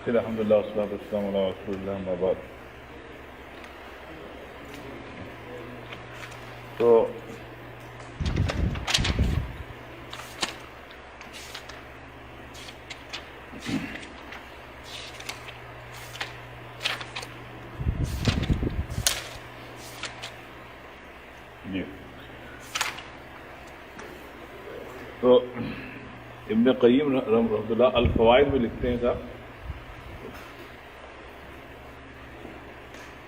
الحمد للہ والصلاۃ والسلام علی رسول اللہ اما بعد. تو جی تو ابن قیم رحمۃ اللہ الفوائد میں لکھتے ہیں صاحب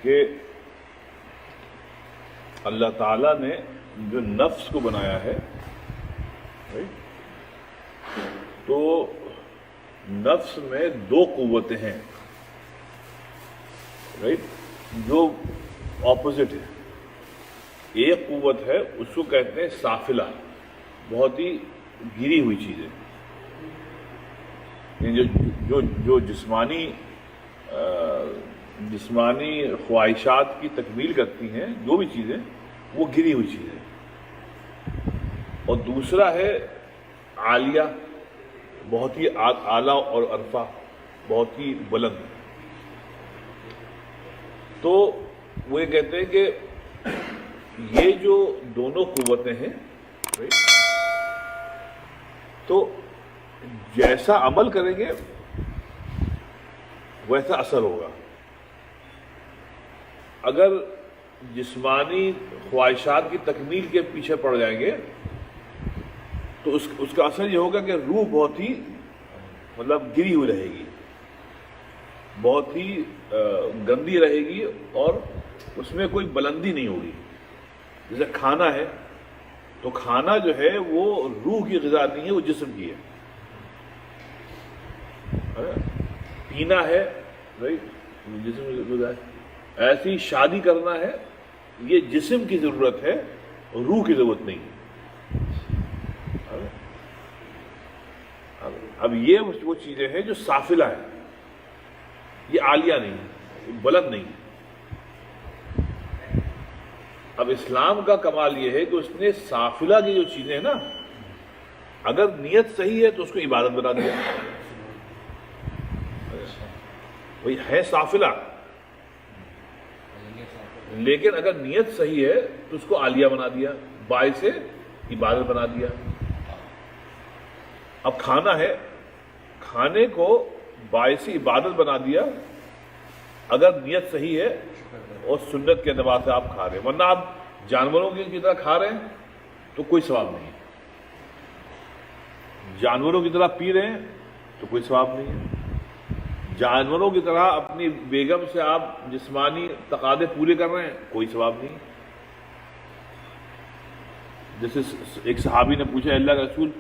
کہ اللہ تعالیٰ نے جو نفس کو بنایا ہے تو نفس میں دو قوتیں ہیں جو اپوزٹ ہے. ایک قوت ہے اس کو کہتے ہیں سافلہ، بہت ہی گری ہوئی چیز ہے، جو جسمانی خواہشات کی تکمیل کرتی ہیں، جو بھی چیزیں وہ گری ہوئی چیزیں. اور دوسرا ہے عالیہ، بہت ہی اعلیٰ اور عرفہ، بہت ہی بلند. تو وہ یہ کہتے ہیں کہ یہ جو دونوں قوتیں ہیں تو جیسا عمل کریں گے ویسا اثر ہوگا. اگر جسمانی خواہشات کی تکمیل کے پیچھے پڑ جائیں گے تو اس کا اثر یہ ہوگا کہ روح بہت ہی گری ہوئی رہے گی، بہت ہی گندی رہے گی، اور اس میں کوئی بلندی نہیں ہوگی. جیسے کھانا ہے تو کھانا جو ہے وہ روح کی غذا نہیں ہے، وہ جسم کی ہے. پینا ہے جسم کی غذا ہے. ایسی شادی کرنا ہے، یہ جسم کی ضرورت ہے، روح کی ضرورت نہیں. اب یہ وہ چیزیں ہیں جو سافلہ ہیں، یہ عالیہ نہیں، بلند نہیں. اب اسلام کا کمال یہ ہے کہ اس نے سافلہ کی جو چیزیں ہیں نا، اگر نیت صحیح ہے تو اس کو عبادت بنا دیا. وہی ہے سافلہ، لیکن اگر نیت صحیح ہے تو اس کو عالیہ بنا دیا، باعث عبادت بنا دیا. اب کھانا ہے، کھانے کو باعث عبادت بنا دیا اگر نیت صحیح ہے اور سنت کے اعتبار سے آپ کھا رہے ہیں. ورنہ آپ جانوروں کی طرح کھا رہے ہیں تو کوئی ثواب نہیں. جانوروں کی طرح پی رہے ہیں تو کوئی ثواب نہیں ہے. جانوروں کی طرح اپنی بیگم سے آپ جسمانی تقاضے پورے کر رہے ہیں، کوئی ثواب نہیں. جیسے ایک صحابی نے پوچھا اللہ کے رسول،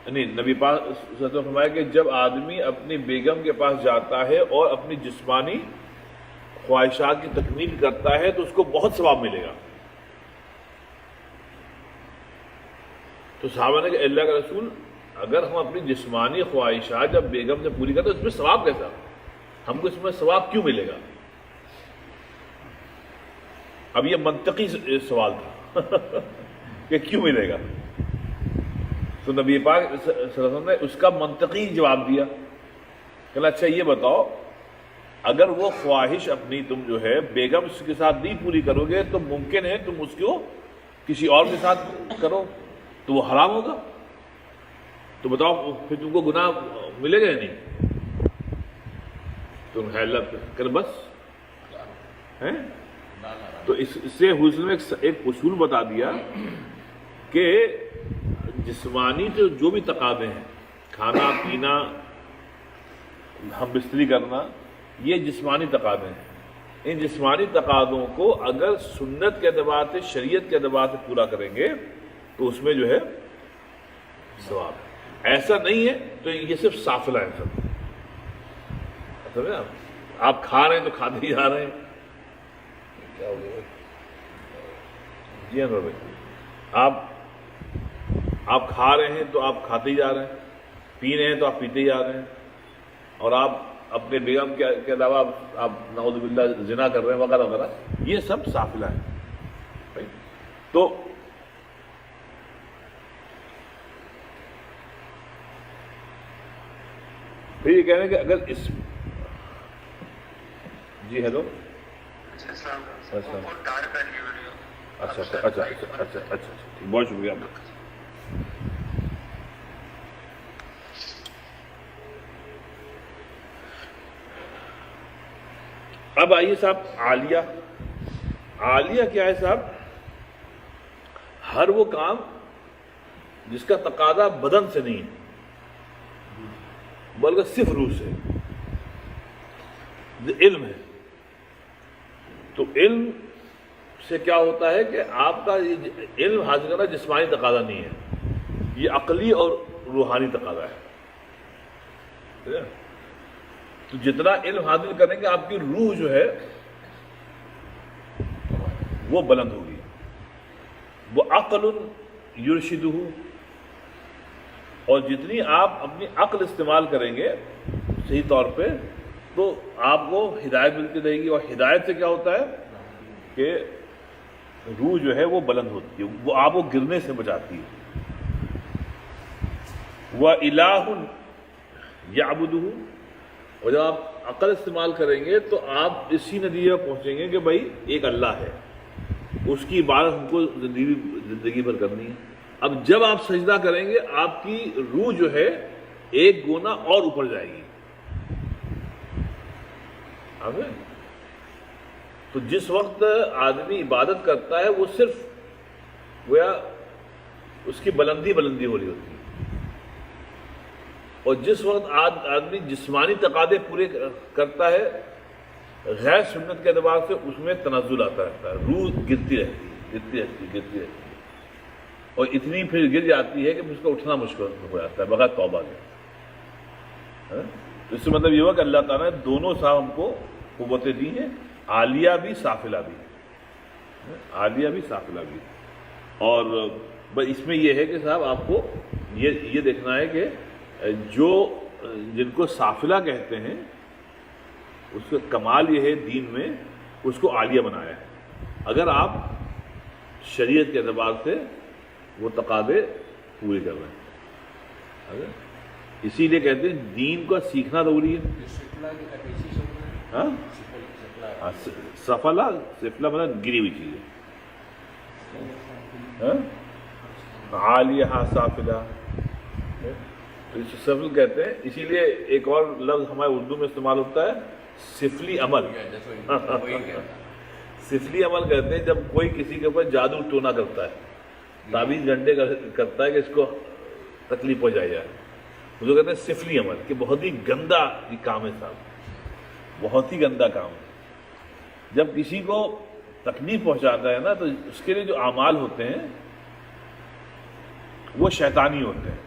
نبی پاک صلی اللہ علیہ وسلم فرمایا کہ جب آدمی اپنی بیگم کے پاس جاتا ہے اور اپنی جسمانی خواہشات کی تکمیل کرتا ہے تو اس کو بہت ثواب ملے گا. تو صحابہ نے کہ اللہ کے رسول، اگر ہم اپنی جسمانی خواہشات جب بیگم سے پوری کرتے تو اس میں ثواب کیسا؟ ہم کو اس میں ثواب کیوں ملے گا؟ اب یہ منطقی سوال تھا کہ کیوں ملے گا. تو نبی پاک صلی اللہ علیہ وسلم نے اس کا منطقی جواب دیا کہ اچھا یہ بتاؤ، اگر وہ خواہش اپنی تم جو ہے بیگم کے ساتھ نہیں پوری کرو گے تو ممکن ہے تم اس کو کسی اور کے ساتھ کرو تو وہ حرام ہوگا. تو بتاؤ پھر تم کو گناہ ملے گا یا نہیں؟ تم ہے اللہ کر بس ہیں. تو اس سے حسن میں ایک اصول بتا دیا کہ جسمانی جو بھی تقاضے ہیں، کھانا پینا، ہم بستری کرنا، یہ جسمانی تقاضے ہیں. ان جسمانی تقاضوں کو اگر سنت کے اعتبار سے، شریعت کے اعتبار سے پورا کریں گے تو اس میں جو ہے ثواب ہے. ایسا نہیں ہے تو یہ صرف سافلہ ہے. سب آپ کھا رہے ہیں تو کھاتے ہی جا رہے ہیں. کیا ہو گیا جی انور بھائی؟ آپ کھا رہے ہیں تو آپ کھاتے ہی جا رہے ہیں، پی رہے ہیں تو آپ پیتے ہی جا رہے ہیں، اور آپ اپنے بیگم کے علاوہ آپ نعوذ باللہ زنا کر رہے ہیں وغیرہ وغیرہ. یہ سب سافلہ ہے. تو پھر یہ کہہ رہے ہیں کہ اگر جی ہیلو. اچھا اچھا اچھا اچھا اچھا اچھا اچھا بہت شکریہ آپ کا. اب آئیے صاحب عالیہ. عالیہ کیا ہے صاحب؟ ہر وہ کام جس کا تقاضا بدن سے نہیں ہے بلکہ صرف روح سے. علم ہے تو علم سے کیا ہوتا ہے کہ آپ کا علم حاصل کرنا جسمانی تقاضا نہیں ہے، یہ عقلی اور روحانی تقاضا ہے. تو جتنا علم حاصل کریں گے آپ کی روح جو ہے وہ بلند ہوگی. وہ عقل یرشدہ، اور جتنی آپ اپنی عقل استعمال کریں گے صحیح طور پہ تو آپ کو ہدایت ملتی رہے گی. اور ہدایت سے کیا ہوتا ہے کہ روح جو ہے وہ بلند ہوتی ہے، وہ آپ کو گرنے سے بچاتی ہے. وَإِلَٰهٌ يَعْبُدُهُ، اور جب آپ عقل استعمال کریں گے تو آپ اسی نتیجے پر پہنچیں گے کہ بھائی ایک اللہ ہے، اس کی عبادت ہم کو زندگی بھر کرنی ہے. اب جب آپ سجدہ کریں گے آپ کی روح جو ہے ایک گنا اور اوپر جائے گی. تو جس وقت آدمی عبادت کرتا ہے وہ صرف گویا اس کی بلندی ہو رہی ہوتی ہے. اور جس وقت آدمی جسمانی تقاضے پورے کرتا ہے غیر سنت کے اعتبار سے اس میں تنزل آتا رہتا ہے، روح گرتی رہتی ہے اور اتنی پھر گر جاتی ہے کہ اس کا اٹھنا مشکل ہو جاتا ہے بغیر توبہ کے. اس سے مطلب یہ ہوا کہ اللہ تعالیٰ نے دونوں صاحب ہم کو قوتیں دی ہیں، عالیہ بھی سافلہ بھی. عالیہ بھی سافلہ بھی. اور بس اس میں یہ ہے کہ صاحب آپ کو یہ دیکھنا ہے کہ جو جن کو سافلہ کہتے ہیں اس کا کمال یہ ہے دین میں اس کو عالیہ بنایا ہے. اگر آپ شریعت کے اعتبار سے وہ تقاضے پورے کر رہے ہیں. اسی لیے کہتے ہیں دین کو سیکھنا ضروری ہے. ہاں سفلہ مطلب گری ہوئی چیز ہے. عالیہ سافلہ سفل کہتے ہیں. اسی لیے ایک اور لفظ ہمارے اردو میں استعمال ہوتا ہے سفلی عمل. سفلی عمل کہتے ہیں جب کوئی کسی کے اوپر جادو ٹونا کرتا ہے، تعویذ گھنٹے کرتا ہے کہ اس کو تکلیف ہو جائے. اس کو کہتے ہیں سفلی عمل، کہ بہت ہی گندا یہ کام ہے صاحب، بہت ہی گندا کام ہے. جب کسی کو تکلیف پہنچاتا ہے نا تو اس کے لیے جو اعمال ہوتے ہیں وہ شیطانی ہوتے ہیں.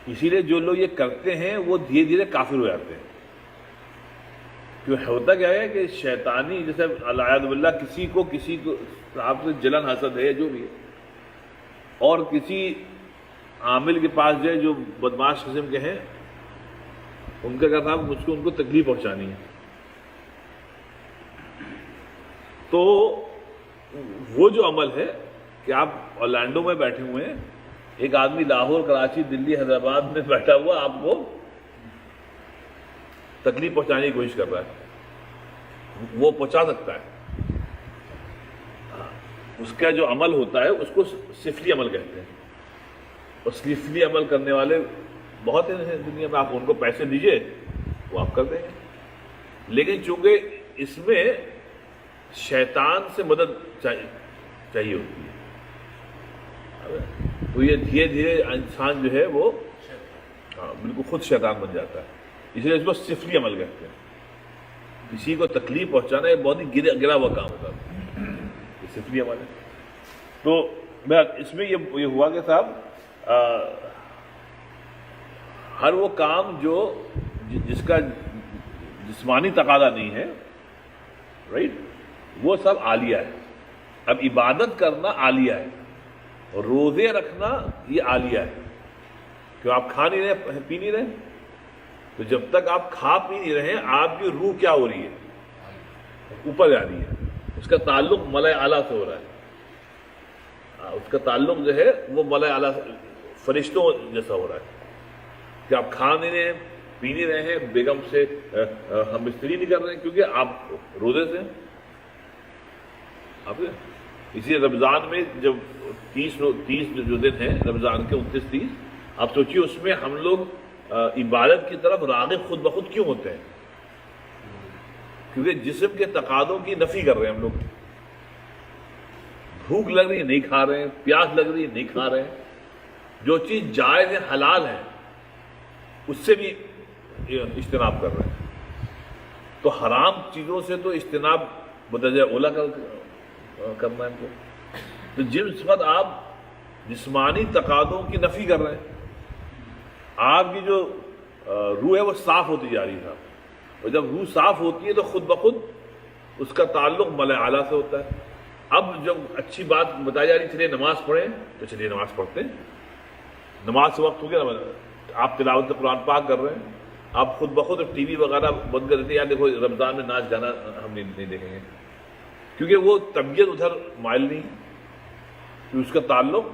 اسی لیے جو لوگ یہ کرتے ہیں وہ دھیرے دھیرے کافر ہو جاتے ہیں. کیوں ہوتا کیا ہے کہ شیطانی جیسے العیاذ باللہ کسی کو آپ سے جلن حسد ہے جو بھی ہے، اور کسی عامل کے پاس جائے جو بدماش قسم کے ہیں، ان کا کہا تھا مجھ کو ان کو تکلیف پہنچانی ہے. تو وہ جو عمل ہے کہ آپ اورلینڈو میں بیٹھے ہوئے ہیں، ایک آدمی لاہور، کراچی، دلی، حیدرآباد میں بیٹھا ہوا آپ کو تکلیف پہنچانے کی کوشش کر رہا ہے، وہ پہنچا سکتا ہے. اس کا جو عمل ہوتا ہے اس کو سفلی عمل کہتے ہیں. اور سفلی عمل کرنے والے بہت ہیں دنیا میں، آپ ان کو پیسے دیجئے وہ آپ کر دیں گے. لیکن چونکہ اس میں شیطان سے مدد چاہیے ہوتی ہے، تو یہ دھیرے دھیرے انسان جو ہے وہ بالکل خود شیطان بن جاتا ہے. اس لیے اس کو سفلی عمل کہتے ہیں. کسی کو تکلیف پہنچانا یہ بہت ہی گرا ہوا کام ہوتا ہے، یہ سفلی عمل ہے. تو اس میں یہ ہوا کہ صاحب ہر وہ کام جو جس کا جسمانی تقاضا نہیں ہے، رائٹ، وہ سب عالیہ ہے. اب عبادت کرنا عالیہ ہے، روزے رکھنا یہ عالیہ ہے. کیوں آپ کھا نہیں رہے، پی نہیں رہے، تو جب تک آپ کھا پی نہیں رہے آپ کی روح کیا ہو رہی ہے؟ اوپر جا رہی ہے. اس کا تعلق ملائے اعلیٰ سے ہو رہا ہے. اس کا تعلق جو ہے وہ ملائے اعلیٰ فرشتوں جیسا ہو رہا ہے کہ آپ کھا نہیں رہے، پی نہیں رہے ہیں، بیگم سے ہم بستری نہیں کر رہے ہیں کیونکہ آپ روزے سے ہیں. اسی رمضان میں جب 30 جو دن ہیں رمضان کے 29-30، آپ سوچیے اس میں ہم لوگ عبادت کی طرف راغب خود بخود کیوں ہوتے ہیں؟ کیونکہ جسم کے تقاضوں کی نفی کر رہے ہیں ہم لوگ. بھوک لگ رہی ہے نہیں کھا رہے ہیں، پیاس لگ رہی ہے نہیں کھا رہے ہیں. جو چیز جائز ہے حلال ہے اس سے بھی اجتناب کر رہے ہیں. تو حرام چیزوں سے تو اجتناب بدرجہ اولا کرنا ہے ہم کو. تو جس وقت آپ جسمانی تقاضوں کی نفی کر رہے ہیں، آپ کی جو روح ہے وہ صاف ہوتی جا رہی ہے، اور جب روح صاف ہوتی ہے تو خود بخود اس کا تعلق ملائے اعلیٰ سے ہوتا ہے. اب جب اچھی بات بتائی جا رہی چلیے نماز پڑھیں تو چلیے نماز پڑھتے ہیں. نماز سے وقت ہو گیا، آپ تلاوت قرآن پاک کر رہے ہیں، آپ خود بخود ٹی وی وغیرہ بند کر دیتے ہیں. یار دیکھو رمضان میں ناچ گانا ہم نہیں دیکھیں گے، کیونکہ وہ طبیعت ادھر مائل نہیں، اس کا تعلق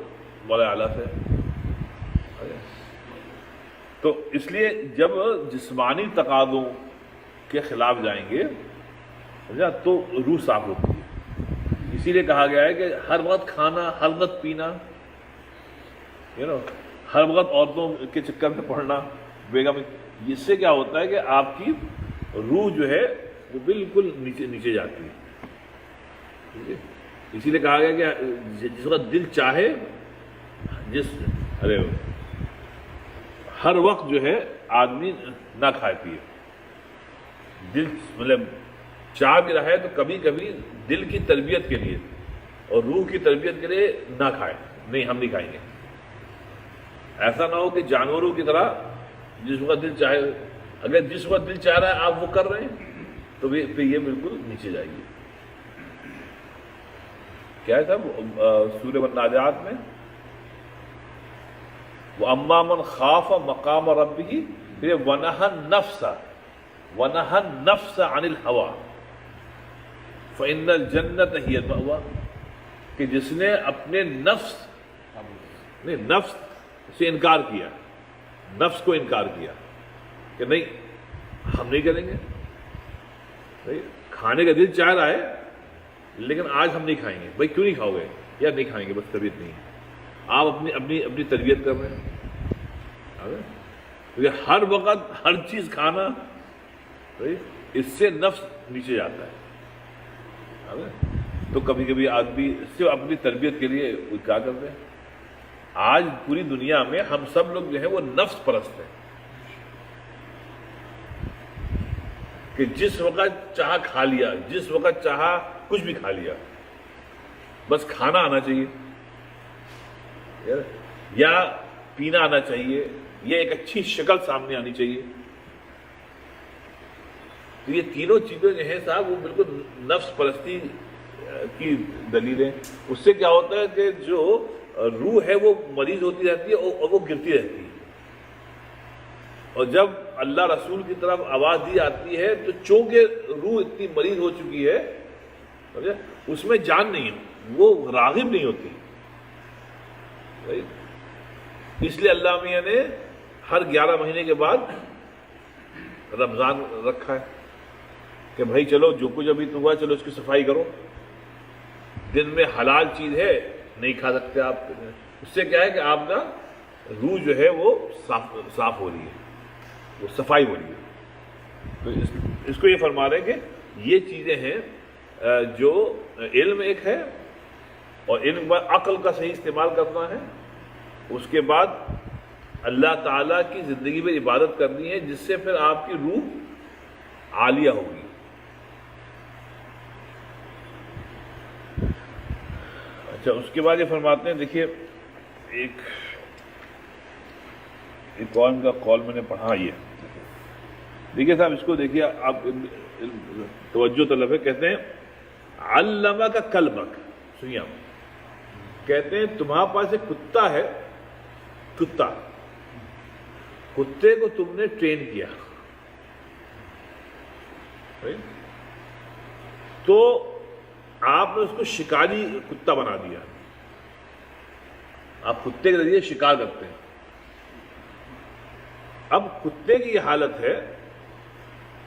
مولا اعلیٰ سے. تو اس لیے جب جسمانی تقاضوں کے خلاف جائیں گے تو روح صاف ہوتی ہے. اسی لیے کہا گیا ہے کہ ہر وقت کھانا، ہر وقت پینا، ہر وقت عورتوں کے چکر میں پڑنا، بیگم، اس سے کیا ہوتا ہے کہ آپ کی روح جو ہے وہ بالکل نیچے جاتی ہے. اسی لیے کہا گیا کہ جس وقت دل چاہے ہر وقت جو ہے آدمی نہ کھائے پیے. دل مطلب چاہ بھی رہا ہے تو کبھی کبھی دل کی تربیت کے لیے اور روح کی تربیت کے لیے نہ کھائے. نہیں، ہم نہیں کھائیں گے. ایسا نہ ہو کہ جانوروں کی طرح جس وقت دل چاہے، اگر جس وقت دل چاہ رہا ہے آپ وہ کر رہے ہیں تو پھر یہ بالکل نیچے جائے گی. کیا ہے صاحب سورہ النازعات میں وَأَمَّا مَنْ خَافَ مَقَامَ رَبِّهِ، پھر وَنَهَى النَّفْسَ عَنِ الْهَوَىٰ فَإِنَّ الْجَنَّةَ هِيَ الْمَأْوَىٰ، کہ جس نے اپنے نفس سے انکار کیا، نفس کو انکار کیا کہ نہیں ہم نہیں کریں گے. کھانے کا دل چاہ رہا ہے لیکن آج ہم نہیں کھائیں گے. بھائی کیوں نہیں کھاؤ گے؟ یار نہیں کھائیں گے، بس طبیعت نہیں ہے. آپ اپنی تربیت کر رہے ہیں، کیونکہ ہر وقت ہر چیز کھانا اس سے نفس نیچے جاتا ہے. تو کبھی کبھی آدمی صرف اپنی تربیت کے لیے کیا کرتے ہیں. آج پوری دنیا میں ہم سب لوگ جو ہیں وہ نفس پرست ہیں کہ جس وقت چاہا کھا لیا، جس وقت چاہا کچھ بھی کھا لیا، بس کھانا آنا چاہیے یا پینا آنا چاہیے یا ایک اچھی شکل سامنے آنی چاہیے. تو یہ تینوں چیزیں جو ہیں صاحب وہ بالکل نفس پرستی کی دلیل ہے. اس سے کیا ہوتا ہے کہ جو روح ہے وہ مریض ہوتی رہتی ہے اور وہ گرتی رہتی ہے. اور جب اللہ رسول کی طرف آواز دی جاتی ہے تو چونکہ روح اتنی مریض ہو چکی ہے اس میں جان نہیں ہے، وہ راغب نہیں ہوتی. اس لیے اللہ میاں نے ہر 11 مہینے کے بعد رمضان رکھا ہے کہ بھائی چلو جو کچھ ابھی تو ہوا چلو اس کی صفائی کرو. دن میں حلال چیز ہے نہیں کھا سکتے آپ. اس سے کیا ہے کہ آپ کا روح جو ہے وہ صاف ہو رہی ہے، وہ صفائی ہو رہی ہے. تو اس کو یہ فرما رہے ہیں کہ یہ چیزیں ہیں جو علم ایک ہے، اور علم پر عقل کا صحیح استعمال کرنا ہے. اس کے بعد اللہ تعالیٰ کی زندگی میں عبادت کرنی ہے جس سے پھر آپ کی روح عالیہ ہوگی. اچھا، اس کے بعد یہ فرماتے ہیں، دیکھیے ایک قوم کا قول میں نے پڑھا، یہ دیکھیے صاحب اس کو دیکھیے آپ توجہ طلب ہے. کہتے ہیں علمک کلبک، سنیے آپ، کہتے ہیں تمہارے پاس ایک کتا ہے، کتے کو تم نے ٹرین کیا تو آپ نے اس کو شکاری کتا بنا دیا. آپ کتے کے ذریعے شکار کرتے ہیں. اب کتے کی یہ حالت ہے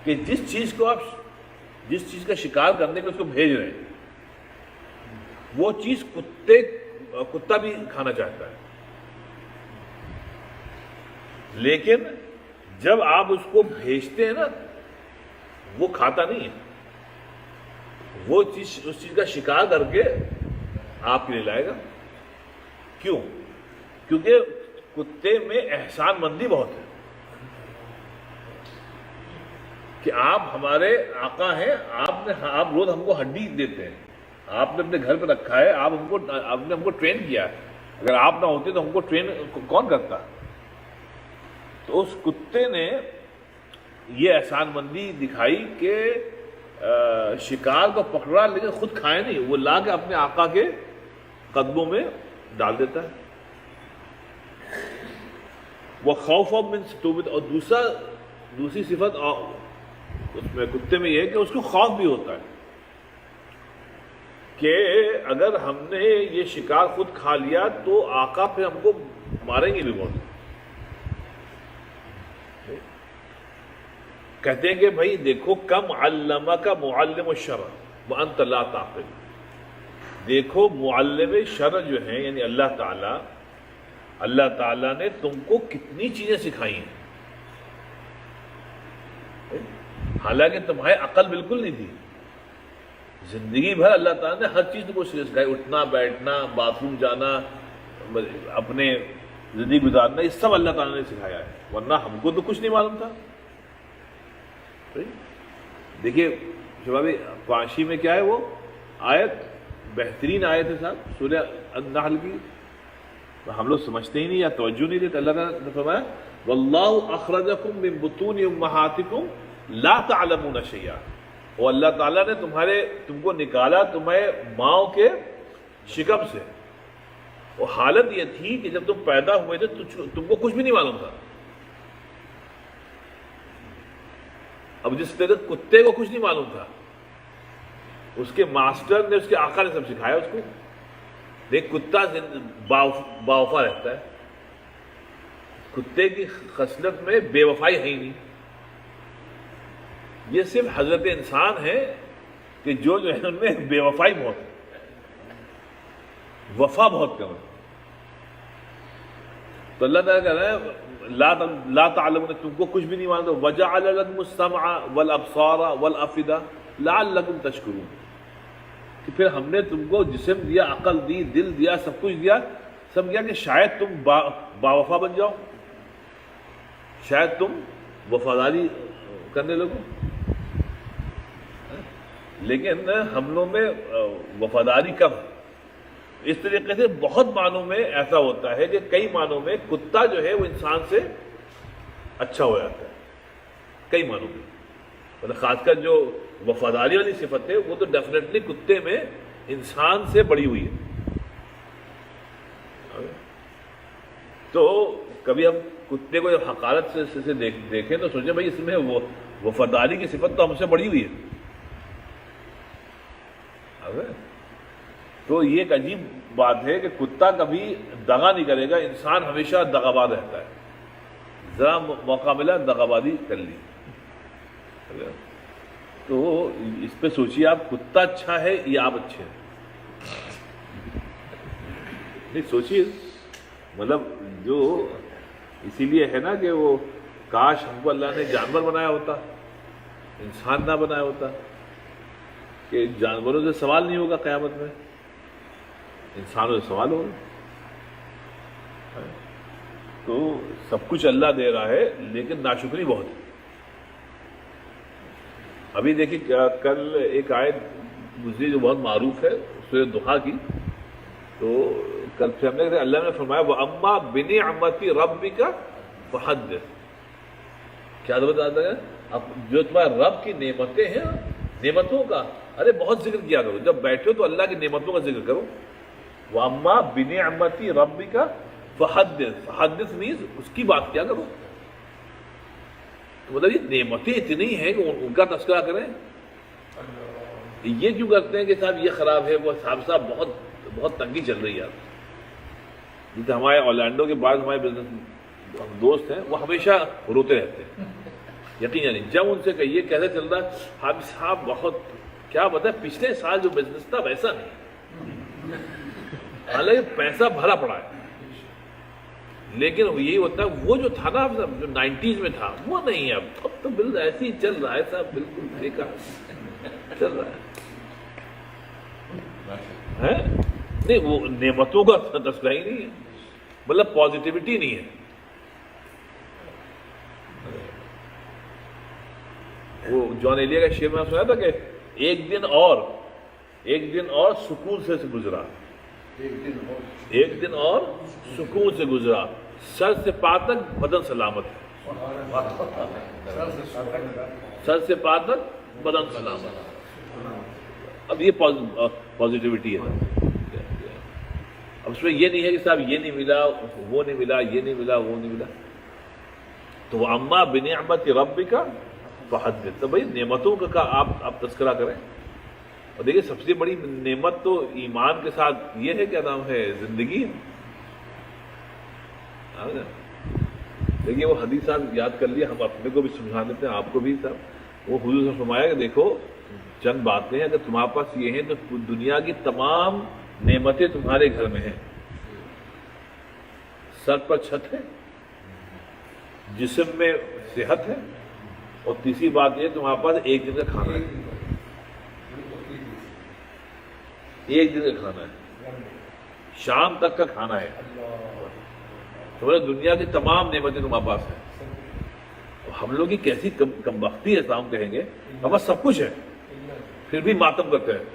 کہ جس چیز کا شکار کرنے کے اس کو بھیج رہے ہیں وہ چیز کتا بھی کھانا چاہتا ہے، لیکن جب آپ اس کو بھیجتے ہیں نا وہ کھاتا نہیں ہے، وہ چیز اس چیز کا شکار کر کے آپ کے لیے لائے گا۔ کیوں؟ کیونکہ کتے میں احسان مندی بہت ہے کہ آپ ہمارے آقا ہیں، آپ روز ہم کو ہڈی دیتے ہیں، آپ نے اپنے گھر پہ رکھا ہے، آپ نے ہم کو ٹرین کیا ہے، اگر آپ نہ ہوتے تو ہم کو ٹرین کون کرتا؟ تو اس کتے نے یہ احسان مندی دکھائی کہ شکار کو پکڑا لیکن خود کھائے نہیں، وہ لا کے اپنے آقا کے قدموں میں ڈال دیتا ہے۔ وہ خوف من ستوبت، اور دوسری صفت اس میں کتے میں یہ ہے کہ اس کو خوف بھی ہوتا ہے کہ اگر ہم نے یہ شکار خود کھا لیا تو آقا پھر ہم کو ماریں گے بھی بہت۔ کہتے ہیں کہ بھائی دیکھو کم علمک معلم الشرع وانت لا تعقل، دیکھو معلم شرع جو ہیں یعنی اللہ تعالیٰ نے تم کو کتنی چیزیں سکھائی ہیں، حالانکہ تمہارے عقل بالکل نہیں تھی، زندگی بھر اللہ تعالیٰ نے ہر چیز تم کو سکھائی، اٹھنا بیٹھنا، باتھ روم جانا، اپنے زندگی گزارنا، یہ سب اللہ تعالیٰ نے سکھایا ہے، ورنہ ہم کو تو کچھ نہیں معلوم تھا۔ دیکھیے شبابی پانچی میں کیا ہے وہ آیت، بہترین آیت ہے صاحب سورہ النحل کی، ہم لوگ سمجھتے ہی نہیں یا توجہ نہیں دیتے۔ اللہ تعالیٰ نے فرمایا واللہ اخرجکم من بطون امہاتکم لا تعلمون شیئا، اور اللہ تعالیٰ نے تم کو نکالا تمہارے ماؤں کے شکم سے، اور حالت یہ تھی کہ جب تم پیدا ہوئے تھے تم کو کچھ بھی نہیں معلوم تھا۔ اب جس طرح کتے کو کچھ نہیں معلوم تھا، اس کے ماسٹر نے، اس کے آقا نے سب سکھایا اس کو۔ دیکھ کتا باوفا رہتا ہے، کتے کی خصلت میں بے وفائی ہے ہی نہیں، یہ صرف حضرت انسان ہے کہ جو ہے ان میں بے وفائی بہت ہے، وفا بہت کم ہے۔ تو اللہ تعالیٰ کہہ رہا ہے لا تعلمون، تم کو کچھ بھی نہیں معلوم، وجعل لکم السمع والابصار والافئدہ لعلکم تشکرون، کہ پھر ہم نے تم کو جسم دیا، عقل دی، دل دیا، سب کچھ دیا، سب کیا کہ شاید تم باوفا بن جاؤ، شاید تم وفاداری کرنے لگو۔ لیکن ہم لوگ میں وفاداری کم ہے۔ اس طریقے سے بہت معنوں میں ایسا ہوتا ہے کہ کئی معنوں میں کتا جو ہے وہ انسان سے اچھا ہو جاتا ہے، کئی معنوں میں، مطلب خاص کر جو وفاداری والی صفت ہے وہ تو ڈیفینیٹلی کتے میں انسان سے بڑی ہوئی ہے۔ تو کبھی ہم کتے کو جب حقارت سے دیکھیں تو سوچیں بھائی اس میں وہ وفاداری کی صفت تو ہم سے بڑی ہوئی ہے۔ تو یہ ایک عجیب بات ہے کہ کتا کبھی دغا نہیں کرے گا، انسان ہمیشہ دغاباز رہتا ہے، ذرا موقع ملا دغابازی کر لی۔ تو اس پہ سوچیے آپ، کتا اچھا ہے یا آپ اچھے ہیں؟ نہیں سوچیے، مطلب جو اسی لیے ہے نا کہ وہ کاش ہم کو اللہ نے جانور بنایا ہوتا، انسان نہ بنایا ہوتا، کہ جانوروں سے سوال نہیں ہوگا قیامت میں، انسانوں سے سوال ہوگا۔ تو سب کچھ اللہ دے رہا ہے لیکن ناشکری بہت ہے۔ ابھی دیکھیے کل ایک آیت گزری جو بہت معروف ہے سورہ دخا کی، تو کل سے ہم نے اللہ نے فرمایا وَأَمَّا بِنِعْمَتِ رَبِّكَ فَحَدِّثْ، کیا بتاتا ہے؟ اب جو تمہارے رب کی نعمتیں ہیں، نعمتوں کا ارے بہت ذکر کیا کرو، جب بیٹھو تو اللہ کی نعمتوں کا ذکر کرو۔ وَأَمَّا بِنِعْمَتِ رَبِّكَ فَحَدِّثْ، فَحَدِّث مینز اس کی بات کیا کرو، مطلب یہ نعمتیں اتنی ہیں کہ ان کا تذکرہ کریں۔ یہ کیوں کرتے ہیں کہ صاحب یہ خراب ہے، وہ صاحب بہت تنگی چل رہی ہے۔ جیسے ہمارے اورلینڈو کے بعد ہمارے دوست ہیں وہ ہمیشہ روتے رہتے ہیں یقیناً. جب ان سے کہیے کیسے چل رہا ہے, حافظ صاحب بہت کیا بتائیں پچھلے سال جو بزنس تھا ویسا نہیں, حالانکہ پیسہ بھرا پڑا ہے, لیکن یہی ہوتا ہے وہ جو تھا نا جو 90s میں تھا وہ نہیں ہے اب تو بالکل ایسے ہی چل رہا ہے صاحب, بالکل بیکار چل رہا ہے. نہیں وہ نعمتوں کا تذکرہ ہی نہیں ہے, مطلب پازیٹیوٹی نہیں ہے. وہ جان ایلیا کا شعر میں سنا تھا کہ ایک دن اور سکون سے گزرا, ایک دن اور سکون سے گزرا, سر سے پا تک بدن سلامت ہے, سر سے پا تک بدن سلامت. اب یہ پازیٹیوٹی ہے. اب اس میں یہ نہیں ہے کہ صاحب یہ نہیں ملا وہ نہیں ملا, یہ نہیں ملا وہ نہیں ملا. تو اما بنعمت ربک فحدث, تو بھائی نعمتوں کا آپ تذکرہ کریں. اور دیکھیے سب سے بڑی نعمت تو ایمان کے ساتھ یہ ہے, کیا نام ہے, زندگی ہے. دیکھیے وہ حدیث صاحب یاد کر لیے, ہم اپنے کو بھی سمجھا دیتے ہیں آپ کو بھی. صاحب وہ حضور سے فرمایا کہ دیکھو چند باتیں اگر تمہارے پاس یہ ہیں تو دنیا کی تمام نعمتیں تمہارے گھر میں ہیں. سر پر چھت ہے, جسم میں صحت ہے, اور تیسری بات یہ تمہارے پاس ایک دن کا کھانا ہے, ایک دن کا کھانا ہے, شام تک کا کھانا ہے. تو دنیا کی تمام نعمتیں تمہارے پاس ہیں. ہم لوگ کی کیسی کم بختی ہے ہم کہیں گے ہمارا سب کچھ ہے پھر بھی ماتم کرتے ہیں.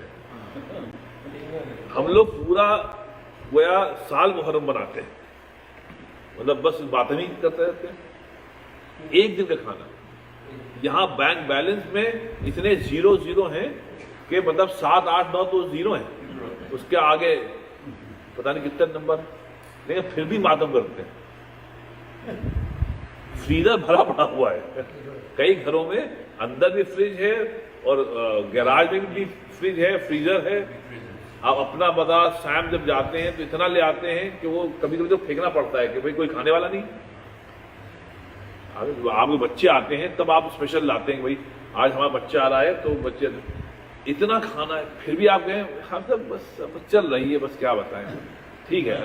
ہم لوگ پورا گویا سال محرم بناتے ہیں, مطلب بس باتیں ہی کرتے رہتے ہیں. ایک دن کا کھانا, یہاں بینک بیلنس میں اتنے زیرو ہیں کہ مطلب 7 8 9 تو زیرو ہیں, اس کے آگے پتہ نہیں کتنے نمبر, لیکن پھر بھی ماتم کرتے ہیں. فریزر بھرا پڑا ہوا ہے, کئی گھروں میں اندر بھی فریج ہے اور گیراج میں بھی فریج ہے, فریزر ہے. آپ اپنا بازار شام جب جاتے ہیں تو اتنا لے آتے ہیں کہ وہ کبھی کبھی تو پھینکنا پڑتا ہے کہ بھائی کوئی کھانے والا نہیں. آپ کے بچے آتے ہیں تب آپ اسپیشل لاتے ہیں کہ بھائی آج ہمارا بچہ آ رہا ہے تو بچے اتنا کھانا ہے, پھر بھی آپ کہیں ہم سب بس چل رہی ہے, بس کیا بتائیں. ٹھیک ہے,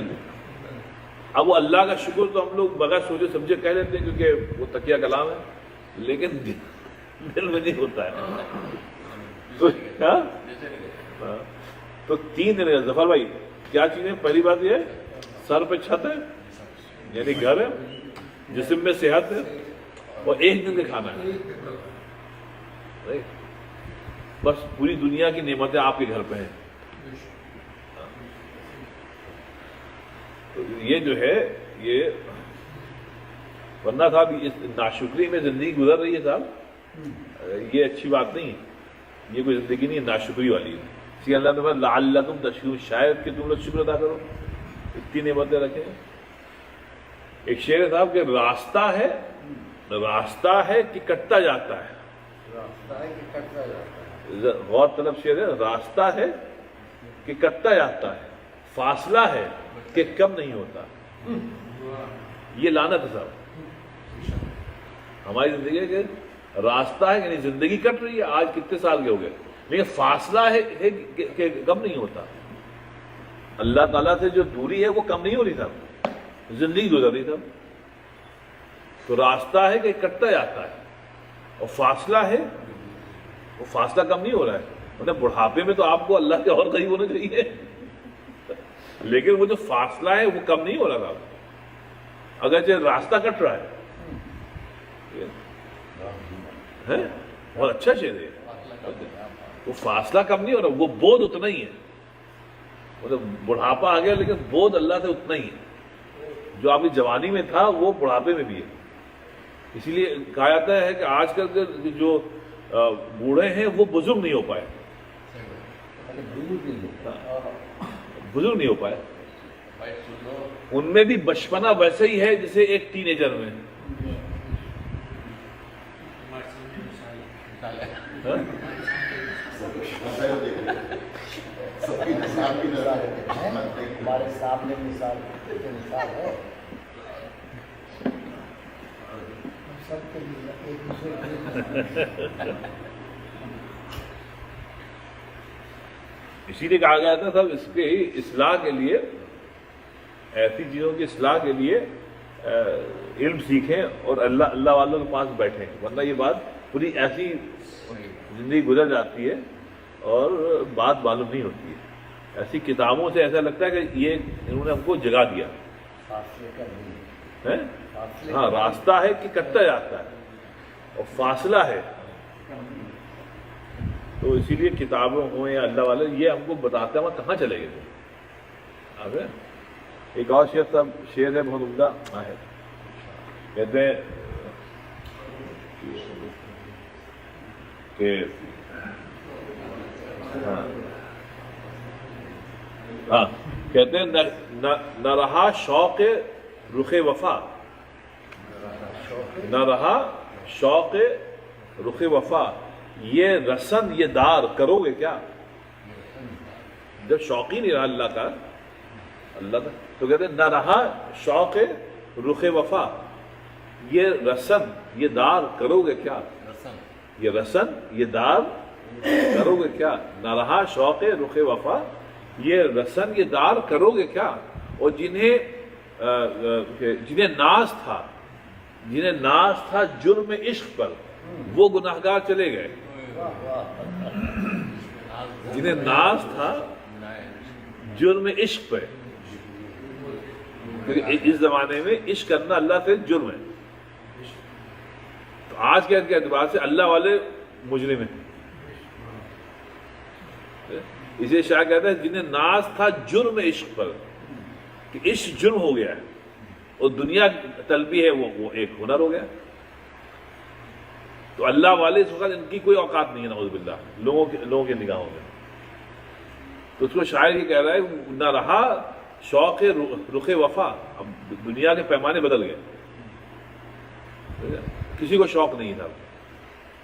اب وہ اللہ کا شکر تو ہم لوگ بغیر سوچے سمجھے کہہ دیتے ہیں کیونکہ وہ تکیہ کلام ہے, لیکن دل میں نہیں ہوتا ہے. تو 3 دن ہے ظفر بھائی, کیا چیزیں؟ پہلی بات یہ ہے سر پہ چھت ہے یعنی گھر ہے, جسم میں صحت ہے, اور ایک دن کا کھانا ہے. بس پوری دنیا کی نعمتیں آپ کے گھر پہ ہیں. تو یہ جو ہے یہ ورنہ صاحب اس ناشکری میں زندگی گزر رہی ہے صاحب, یہ اچھی بات نہیں ہے. یہ کوئی زندگی نہیں ہے ناشکری والی. اسی اللہ نے فرمایا لعلکم تشکرون, شاید کہ تم لوگ شکر ادا کرو, اتنی نعمتیں رکھیں. ایک شعر ہے صاحب کہ راستہ ہے کہ کٹتا جاتا ہے. غور طلب شعر ہے, راستہ ہے کہ کٹتا جاتا ہے, فاصلہ ہے کہ کم نہیں ہوتا. یہ لعنت ہے صاحب ہماری زندگی کے. راستہ ہے یعنی زندگی کٹ رہی ہے, آج کتنے سال کے ہو گئے, لیکن فاصلہ ہے کہ کم نہیں ہوتا. اللہ تعالیٰ سے جو دوری ہے وہ کم نہیں ہو رہی صاحب, زندگی گزر رہی صاحب. تو راستہ ہے کہ کٹتا جاتا ہے, اور فاصلہ ہے وہ فاصلہ کم نہیں ہو رہا ہے. مطلب بڑھاپے میں تو آپ کو اللہ کے اور قریب ہونا چاہیے, لیکن وہ جو فاصلہ ہے وہ کم نہیں ہو رہا صاحب, اگرچہ راستہ کٹ رہا ہے. بہت اچھا شعر ہے. وہ فاصلہ کم نہیں ہو رہا, وہ بودھ اتنا ہی ہے. مطلب بڑھاپا آ گیا لیکن بودھ اللہ سے اتنا ہی ہے. جو آپ کی جوانی میں تھا وہ بڑھاپے میں بھی ہے. اسی لیے کہا جاتا ہے کہ آج کل کے جو بوڑھے ہیں وہ بزرگ نہیں ہو پائے, بزرگ نہیں ہو پائے. ان میں بھی بچپنا ویسے ہی ہے جیسے ایک ٹین ایجر میں. ہمارے سامنے مثال ہے. سب کے لیے ایک دوسرے کے اسی لیے کہا گیا تھا سب اس کے ہی اصلاح کے لیے، ایسی چیزوں کی اصلاح کے لیے علم سیکھیں اور اللہ والوں کے پاس بیٹھیں، ورنہ یہ بات پوری ایسی زندگی گزر جاتی ہے اور بات معلوم نہیں ہوتی ہے۔ ایسی کتابوں سے ایسا لگتا ہے کہ یہ انہوں نے ہم کو جگا دیا ہے۔ ہاں، راستہ ہے کہ کٹتا جاتا ہے اور فاصلہ ہے، تو اسی لیے کتابوں ہوں یا اللہ والے یہ ہم کو بتاتے ہیں وہاں کہاں چلے گئے تھے۔ ایک اور شعر ہے بہت عمدہ ہے، کہتے ہیں کہ ہاں کہتے ہیں نہ رہا شوق رخ وفا، نہ رہا شوق رخ وفا، یہ رسن یہ دار کرو گے کیا؟ جب شوق ہی نہیں رہا اللہ کا تو کہتے ہیں نہ رہا شوق رخ وفا، یہ رسن یہ دار کرو گے کیا؟ یہ رسن یہ دار کرو گے کیا؟ نہ رہا شوق رخ وفا، یہ رسن یہ دار کرو گے کیا؟ اور جنہیں ناز تھا جرم عشق پر، وہ گناہگار چلے گئے۔ جنہیں ناز تھا جرم عشق پہ، کیونکہ اس زمانے میں عشق کرنا اللہ سے جرم ہے، تو آج کے اعتبار سے اللہ والے مجرم ہیں۔ اسے شاہ کہتا ہے جنہیں ناز تھا جرم عشق پر، کہ عشق جرم ہو گیا ہے اور دنیا طلبی ہے وہ ایک ہنر ہو گیا، تو اللہ والے اس وقت ان کی کوئی اوقات نہیں ہے نعوذ باللہ لوگوں کے نگاہوں میں۔ تو اس کو شاعر یہ کہہ رہا ہے نہ رہا شوق رخ وفا، اب دنیا کے پیمانے بدل گئے، کسی کو شوق نہیں تھا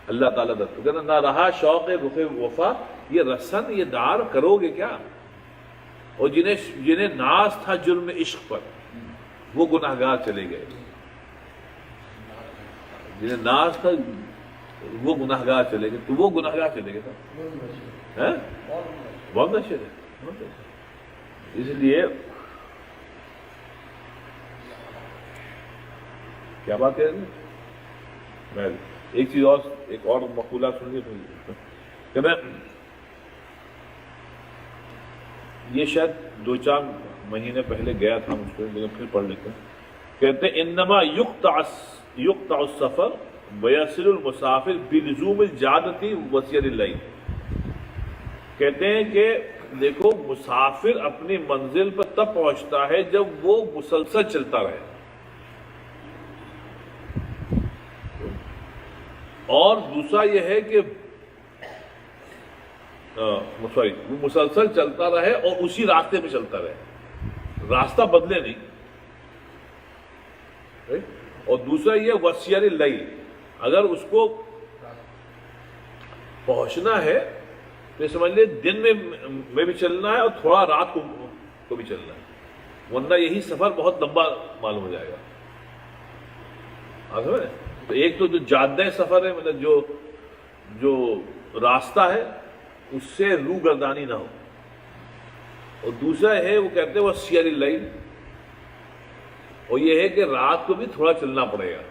اللہ تعالیٰ تو کہنا نہ رہا شوق رخ وفا، یہ رسن یہ دار کرو گے کیا؟ اور جنہیں ناز تھا جرم عشق پر، وہ گناہگار چلے گئے۔ جنہیں ناز تھا وہ گناہگار چلے گئے، تو وہ گناہگار چلے گئے تھا بہت نشے ہے۔ اس لیے کیا بات ہے، میں ایک چیز اور ایک اور مقولہ سنیے کہ میں یہ شاید 2-4 مہینے پہلے گیا تھا مجھ کو، لیکن پھر پڑھ لیتے ہیں۔ کہتے ہیں انما یقطع السفر ویصل المسافر بلزوم الجادۃ وسیر اللیل، کہتے ہیں کہ دیکھو مسافر اپنی منزل پر تب پہنچتا ہے جب وہ مسلسل چلتا رہے، اور دوسرا یہ ہے کہ وہ مسلسل چلتا رہے اور اسی راستے پہ چلتا رہے، راستہ بدلے نہیں، اور دوسرا یہ وسیر اللیل، اگر اس کو پہنچنا ہے تو سمجھ لے دن میں بھی چلنا ہے اور تھوڑا رات کو بھی چلنا ہے، ورنہ یہی سفر بہت لمبا معلوم ہو جائے گا۔ تو ایک تو جو جادہ سفر ہے، مطلب جو راستہ ہے اس سے روگردانی نہ ہو، اور دوسرا ہے وہ کہتے ہیں وہ سیر اللیل، اور یہ ہے کہ رات کو بھی تھوڑا چلنا پڑے گا،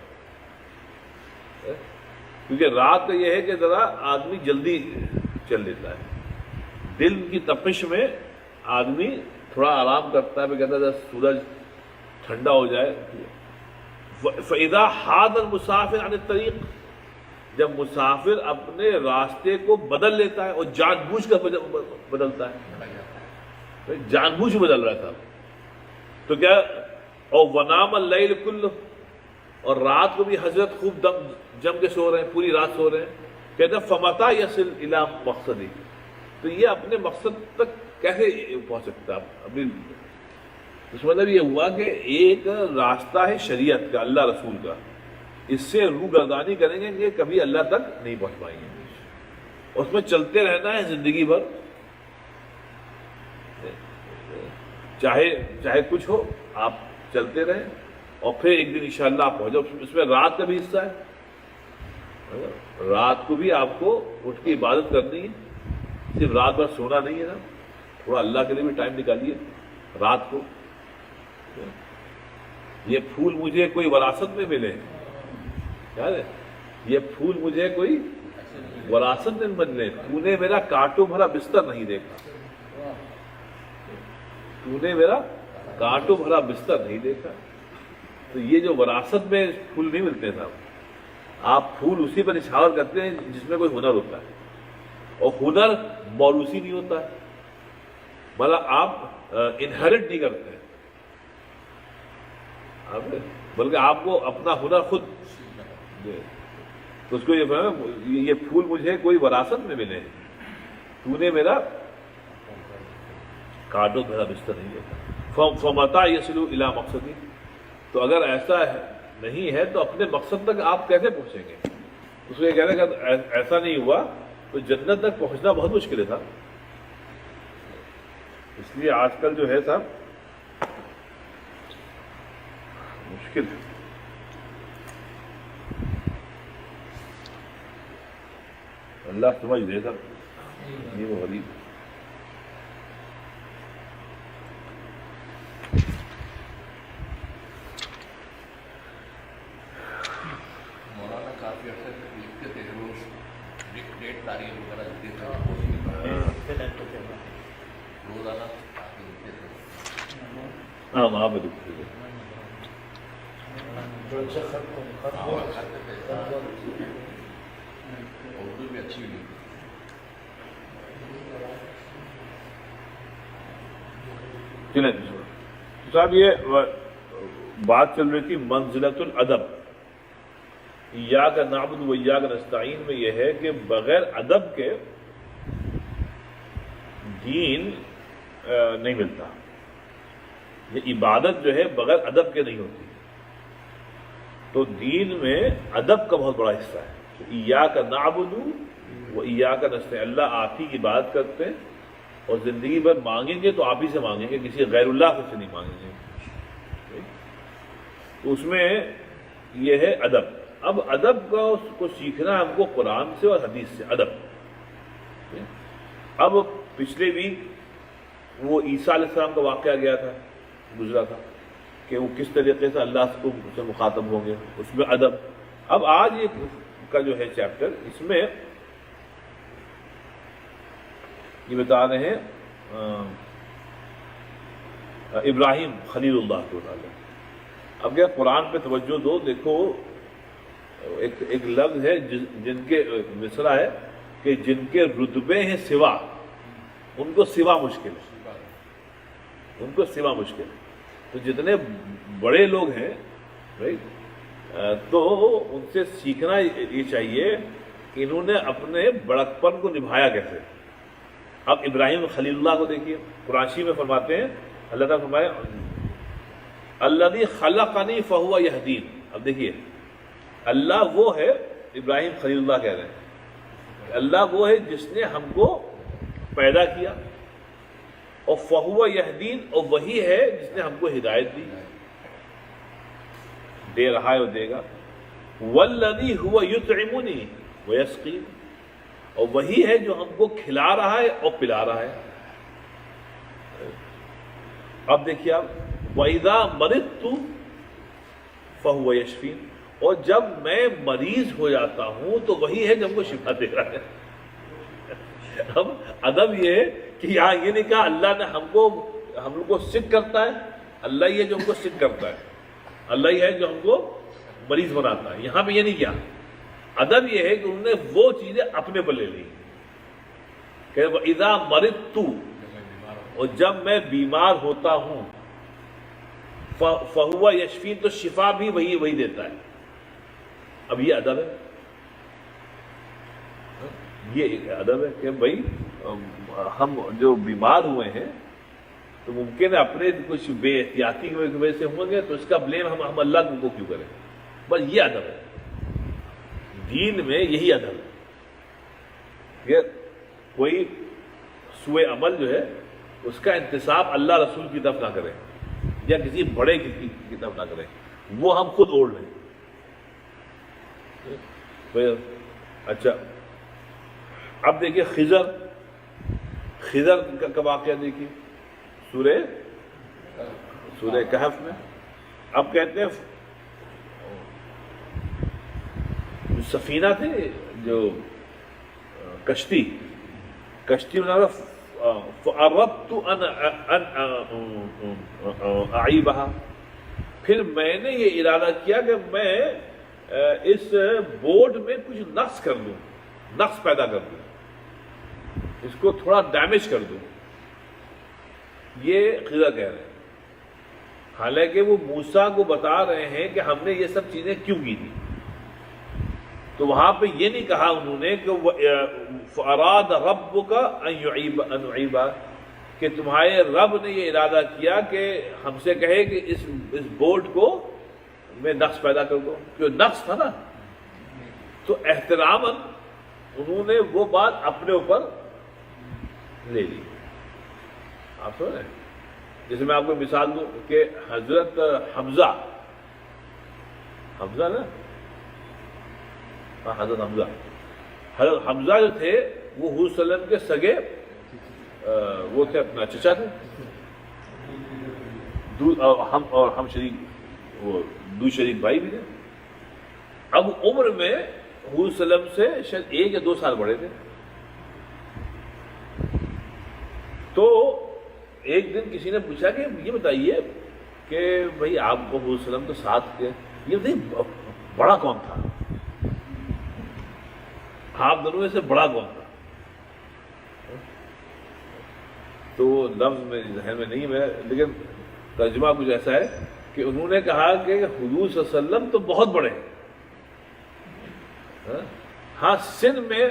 کیونکہ رات کا یہ ہے کہ ذرا آدمی جلدی چل لیتا ہے، دل کی تپش میں آدمی تھوڑا آرام کرتا ہے، کہتا ہے سورج ٹھنڈا ہو جائے۔ فَإِذَا حَادَ الْمُسَافِرُ عَنِ الطَّرِيقِ، جب مسافر اپنے راستے کو بدل لیتا ہے اور جان بوجھ کر بدلتا ہے، جان بوجھ بدل رہا تھا، تو کیا اور وَنَامَ اللَّيْلُ كُلُّهُ، اور رات کو بھی حضرت خوب دم جم کے سو رہے ہیں، پوری رات سو رہے ہیں، کہتے ہیں فَمَتَى يَصِلُ إِلَى مَقْصَدِهِ، تو یہ اپنے مقصد تک کیسے پہنچ سکتا ہے؟ ابھی اس مطلب یہ ہوا کہ ایک راستہ ہے شریعت کا، اللہ رسول کا، اس سے روگردانی کریں گے کہ کبھی اللہ تک نہیں پہنچ پائیں گے، اس میں چلتے رہنا ہے زندگی بھر، چاہے کچھ ہو آپ چلتے رہیں، اور پھر ایک دن انشاءاللہ آپ پہنچ جاؤ. اس میں رات کا بھی حصہ ہے. رات کو بھی آپ کو اٹھ کے عبادت کرنی ہے, صرف رات بھر سونا نہیں ہے نا, تھوڑا اللہ کے لیے بھی ٹائم نکالیے رات کو. یہ پھول مجھے کوئی وراثت میں ملے, یاد ہے, یہ پھول مجھے کوئی وراثت میں ملے. تو نے میرا کانٹوں بھرا بستر نہیں دیکھا, تو نے میرا کانٹوں بھرا بستر نہیں دیکھا. تو یہ جو وراثت میں پھول نہیں ملتے صاحب, آپ پھول اسی پر نچھاور کرتے ہیں جس میں کوئی ہنر ہوتا ہے, اور ہنر موروثی نہیں ہوتا ہے, مطلب آپ انہیرٹ نہیں کرتے ہیں, بلکہ آپ کو اپنا ہنر خود. تو اس کو یہ پھول مجھے کوئی وراثت میں ملے, تو نے میرا کانٹوں بھرا بستر نہیں دیکھا. فمتا یصلو الی مقصدی, تو اگر ایسا نہیں ہے تو اپنے مقصد تک آپ کیسے پہنچیں گے؟ اس کو یہ کہہ رہے کہ اگر ایسا نہیں ہوا تو جنت تک پہنچنا بہت مشکل ہے صاحب. اس لیے آج کل جو ہے صاحب مشکل ہے. اللہ سمجھ دے صاحب, یہ وہ غریب. مولانا کافی عرصے تک لکھتے تھے, روز ڈیٹ تاریخ وغیرہ لکھتے تھے, روزانہ کافی لکھتے تھے. ہاں وہاں پہ دکھتے تھے. اردو بھی اچھی ہوئی. چلیں صاحب, یہ بات چل رہی تھی منزلۃ الادب. ایاک نعبد و ایاک نستعین میں یہ ہے کہ بغیر ادب کے دین نہیں ملتا. یہ عبادت جو ہے بغیر ادب کے نہیں ہوتی. تو دین میں ادب کا بہت بڑا حصہ ہے. ایاک نعبد و ایاک نستعین, اللہ آپ ہی کی عبادت کرتے ہیں, اور زندگی بھر مانگیں گے تو آپ ہی سے مانگیں گے, کسی غیر اللہ سے نہیں مانگیں گے. تو اس میں یہ ہے ادب. اب ادب کو سیکھنا ہم کو قرآن سے اور حدیث سے. ادب اب پچھلے ویک وہ عیسیٰ علیہ السلام کا واقعہ گیا تھا, گزرا تھا, کہ وہ کس طریقے سے اللہ سے مخاطب ہوں گے, اس میں ادب. اب آج یہ کا جو ہے چیپٹر, اس میں یہ بتا رہے ہیں ابراہیم خلیل اللہ کو. اب کیا قرآن پہ توجہ دو, دیکھو ایک لفظ ہے جن کے مصرع ہے کہ جن کے رتبے ہیں سوا, ان کو سوا مشکل ہے, ان کو سوا مشکل ہے. تو جتنے بڑے لوگ ہیں تو ان سے سیکھنا یہ چاہیے کہ انہوں نے اپنے بڑکپن کو نبھایا کیسے. اب ابراہیم خلیل اللہ کو دیکھیے, قرآن میں فرماتے ہیں, اللہ تعالیٰ فرمائے الذی خلقنی فہو یہدین. اب دیکھیے اللہ وہ ہے, ابراہیم خلیل اللہ کہہ رہے ہیں, اللہ وہ ہے جس نے ہم کو پیدا کیا, اور فہو یہدین, اور وہی ہے جس نے ہم کو ہدایت دی, دے رہا ہے اور دے گا. والذی هو یطعمنی ویسقین, اور وہی ہے جو ہم کو کھلا رہا ہے اور پلا رہا ہے. اب دیکھیے آپ, وَإِذَا مَرِضْتُ فَهُوَ يَشْفِينِ, اور جب میں مریض ہو جاتا ہوں تو وہی ہے جو ہم کو شفا دے رہا ہے. اب ادب یہ ہے کہ یہاں یہ نہیں کہا اللہ نے ہم لوگ کو سک کرتا ہے, اللہ ہی ہے جو ہم کو سک کرتا ہے, اللہ ہی ہے جو ہم کو مریض بناتا ہے. یہاں پہ یہ نہیں کیا. ادب یہ ہے کہ انہوں نے وہ چیزیں اپنے پر لے لی کہ وَإِذَا مَرِضْتُ, اور جب میں بیمار ہوتا ہوں, فَهُوَ يَشْفِينِ, تو شفا بھی وہی دیتا ہے. اب یہ ادب ہے, یہ ادب ہے کہ بھائی ہم جو بیمار ہوئے ہیں تو ممکن ہے اپنے کچھ بے احتیاطی کی وجہ سے ہوں گے, تو اس کا بلیم ہم اللہ کو کیوں کریں. بس یہ ادب ہے, دین میں یہی ادب ہے کہ کوئی سوء عمل جو ہے اس کا انتساب اللہ رسول کی طرف نہ کرے, یا کسی بڑے کی طرف نہ کرے. وہ ہم خود اوڑھ لیں. اچھا اب دیکھیے خضر کا واقعہ دیکھیے سورہ کہف میں. اب کہتے ہیں سفینہ تھے جو کشتی بنا رہا فَأَرَدْتُ أَنْ أَعِيبَهَا، پھر میں نے یہ ارادہ کیا کہ میں اس بورڈ میں کچھ نقص کر دوں، نقص پیدا کر دوں، اس کو تھوڑا ڈیمیج کر دوں. یہ خضر کہہ رہے ہیں، حالانکہ وہ موسیٰ کو بتا رہے ہیں کہ ہم نے یہ سب چیزیں کیوں کی تھی. تو وہاں پہ یہ نہیں کہا انہوں نے کہ فَأَرَادَ رَبُّكَ أَن يُعِيبَهَا، کہ تمہارے رب نے یہ ارادہ کیا کہ ہم سے کہے کہ اس بورڈ کو میں نقص پیدا کر دوں، کیوں نقص تھا نا. تو احتراماً انہوں نے وہ بات اپنے اوپر لے لی. آپ سمجھ رہے ہیں؟ جیسے میں آپ کو مثال دوں کہ حضرت حمزہ نا، حضرت حمزہ جو تھے وہ حضور صلی اللہ علیہ وسلم کے سگے وہ تھے، اپنا چچا تھے، ہم شریک، وہ دو شریک بھائی بھی تھے. اب عمر میں حضور صلی اللہ علیہ وسلم سے شاید 1 یا 2 سال بڑے تھے. تو ایک دن کسی نے پوچھا کہ یہ بتائیے کہ بھئی آپ کو حضور صلی اللہ علیہ وسلم کے ساتھ یہ بتائیے بڑا کون تھا، آپ دونوں میں سے بڑا کون تھا؟ تو لفظ میں ذہن میں نہیں ہے، لیکن ترجمہ کچھ ایسا ہے کہ انہوں نے کہا کہ حضور صلی اللہ علیہ وسلم تو بہت بڑے ہیں، ہاں سن میں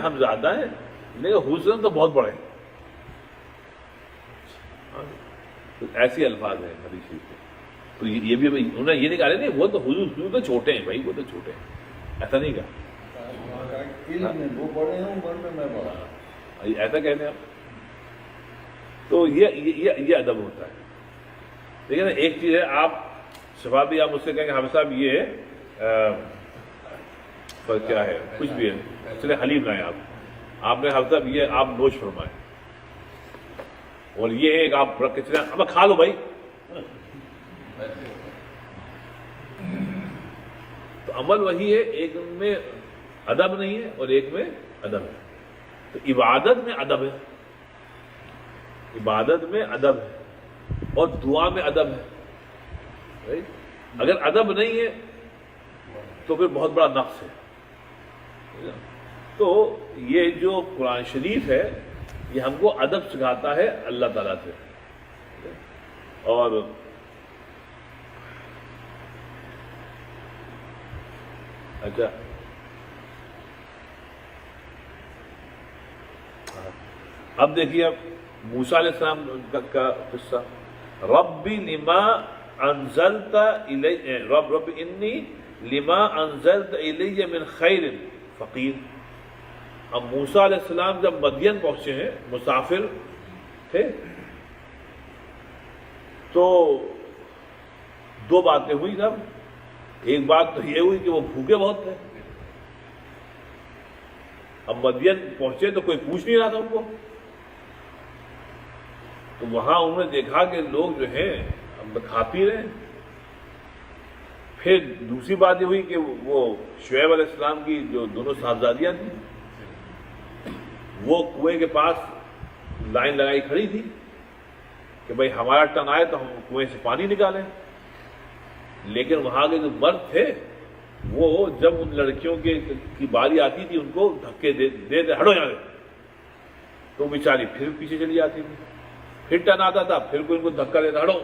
ہم زیادہ ہیں، لیکن حضور صلی اللہ علیہ وسلم تو بہت بڑے ہیں. ایسی الفاظ ہیں حدیث شریف کے. تو یہ بھی انہوں نے یہ نہیں کہا نہیں وہ تو حضور تو چھوٹے ہیں بھائی، وہ تو چھوٹے ہیں، ایسا نہیں کہا. وہ بڑے ہیں عمر میں، میں بڑا، ایسا کہتے ہیں آپ. تو یہ ادب ہوتا ہے. لیکن ایک چیز ہے، آپ شفافی آپ مجھ سے کہیں گے حافظ صاحب یہ کیا ہے، کچھ بھی ہے، چلے حلیم لائیں آپ نے حافظ صاحب یہ آپ نوش فرمائیں، اور یہ ایک آپ رکھ کے چلے اب کھا لو بھائی. تو عمل وہی ہے، ایک میں ادب نہیں ہے اور ایک میں ادب ہے. تو عبادت میں ادب ہے، عبادت میں ادب ہے، اور دعا میں ادب ہے. اگر ادب نہیں ہے تو پھر بہت بڑا نقص ہے. تو یہ جو قرآن شریف ہے یہ ہم کو ادب سکھاتا ہے اللہ تعالیٰ سے. اور اچھا اب دیکھیے موسیٰ علیہ السلام کا قصہ. رب لما انزلت الی رب انی لما انزلت الی من خیر فقیر. اب موسیٰ علیہ السلام جب مدین پہنچے ہیں، مسافر تھے، تو 2 باتیں ہوئی جب. ایک بات تو یہ ہوئی کہ وہ بھوکے بہت تھے. اب مدین پہنچے تو کوئی پوچھ نہیں رہا تھا ان کو. تو وہاں انہوں نے دیکھا کہ لوگ جو ہیں اب کھا پی رہے ہیں. پھر دوسری بات یہ ہوئی کہ وہ شعیب علیہ السلام کی جو دونوں صاحبزادیاں تھیں وہ کنویں کے پاس لائن لگائی کھڑی تھی کہ بھئی ہمارا ٹرن آئے تو ہم کنویں سے پانی نکالیں. لیکن وہاں کے جو مرد تھے وہ جب ان لڑکیوں کی باری آتی تھی ان کو دھکے دے ہٹو یہاں سے، تو بیچاری پھر پیچھے چلی جاتی تھی. پھر ٹرن آتا تھا پھر کوئی ان کو دھکا دیتا ہٹو.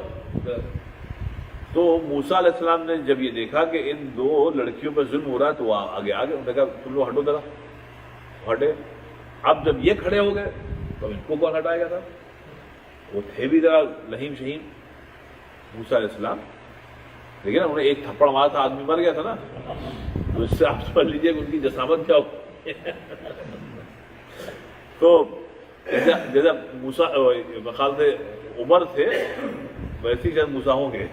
تو موسیٰ علیہ السلام نے جب یہ دیکھا کہ ان 2 لڑکیوں پر ظلم ہو رہا ہے تو وہ آگے انہوں نے کہا تم لوگ ہٹو ذرا. ہٹے. اب جب یہ کھڑے ہو گئے تو ان کو کون ہٹائے گا تھا؟ وہ تھے بھی ذرا لہیم شہیم موسیٰ علیہ السلام. لیکن انہوں نے ایک تھپڑ مارا تھا، آدمی مر گیا تھا نا. تو اس سے آپ سمجھ لیجیے کہ ان کی جسامت کیا ہو. تو جیسے موسیٰ بخال سے عمر تھے ویسے ہی شاید موسیٰ ہوں گے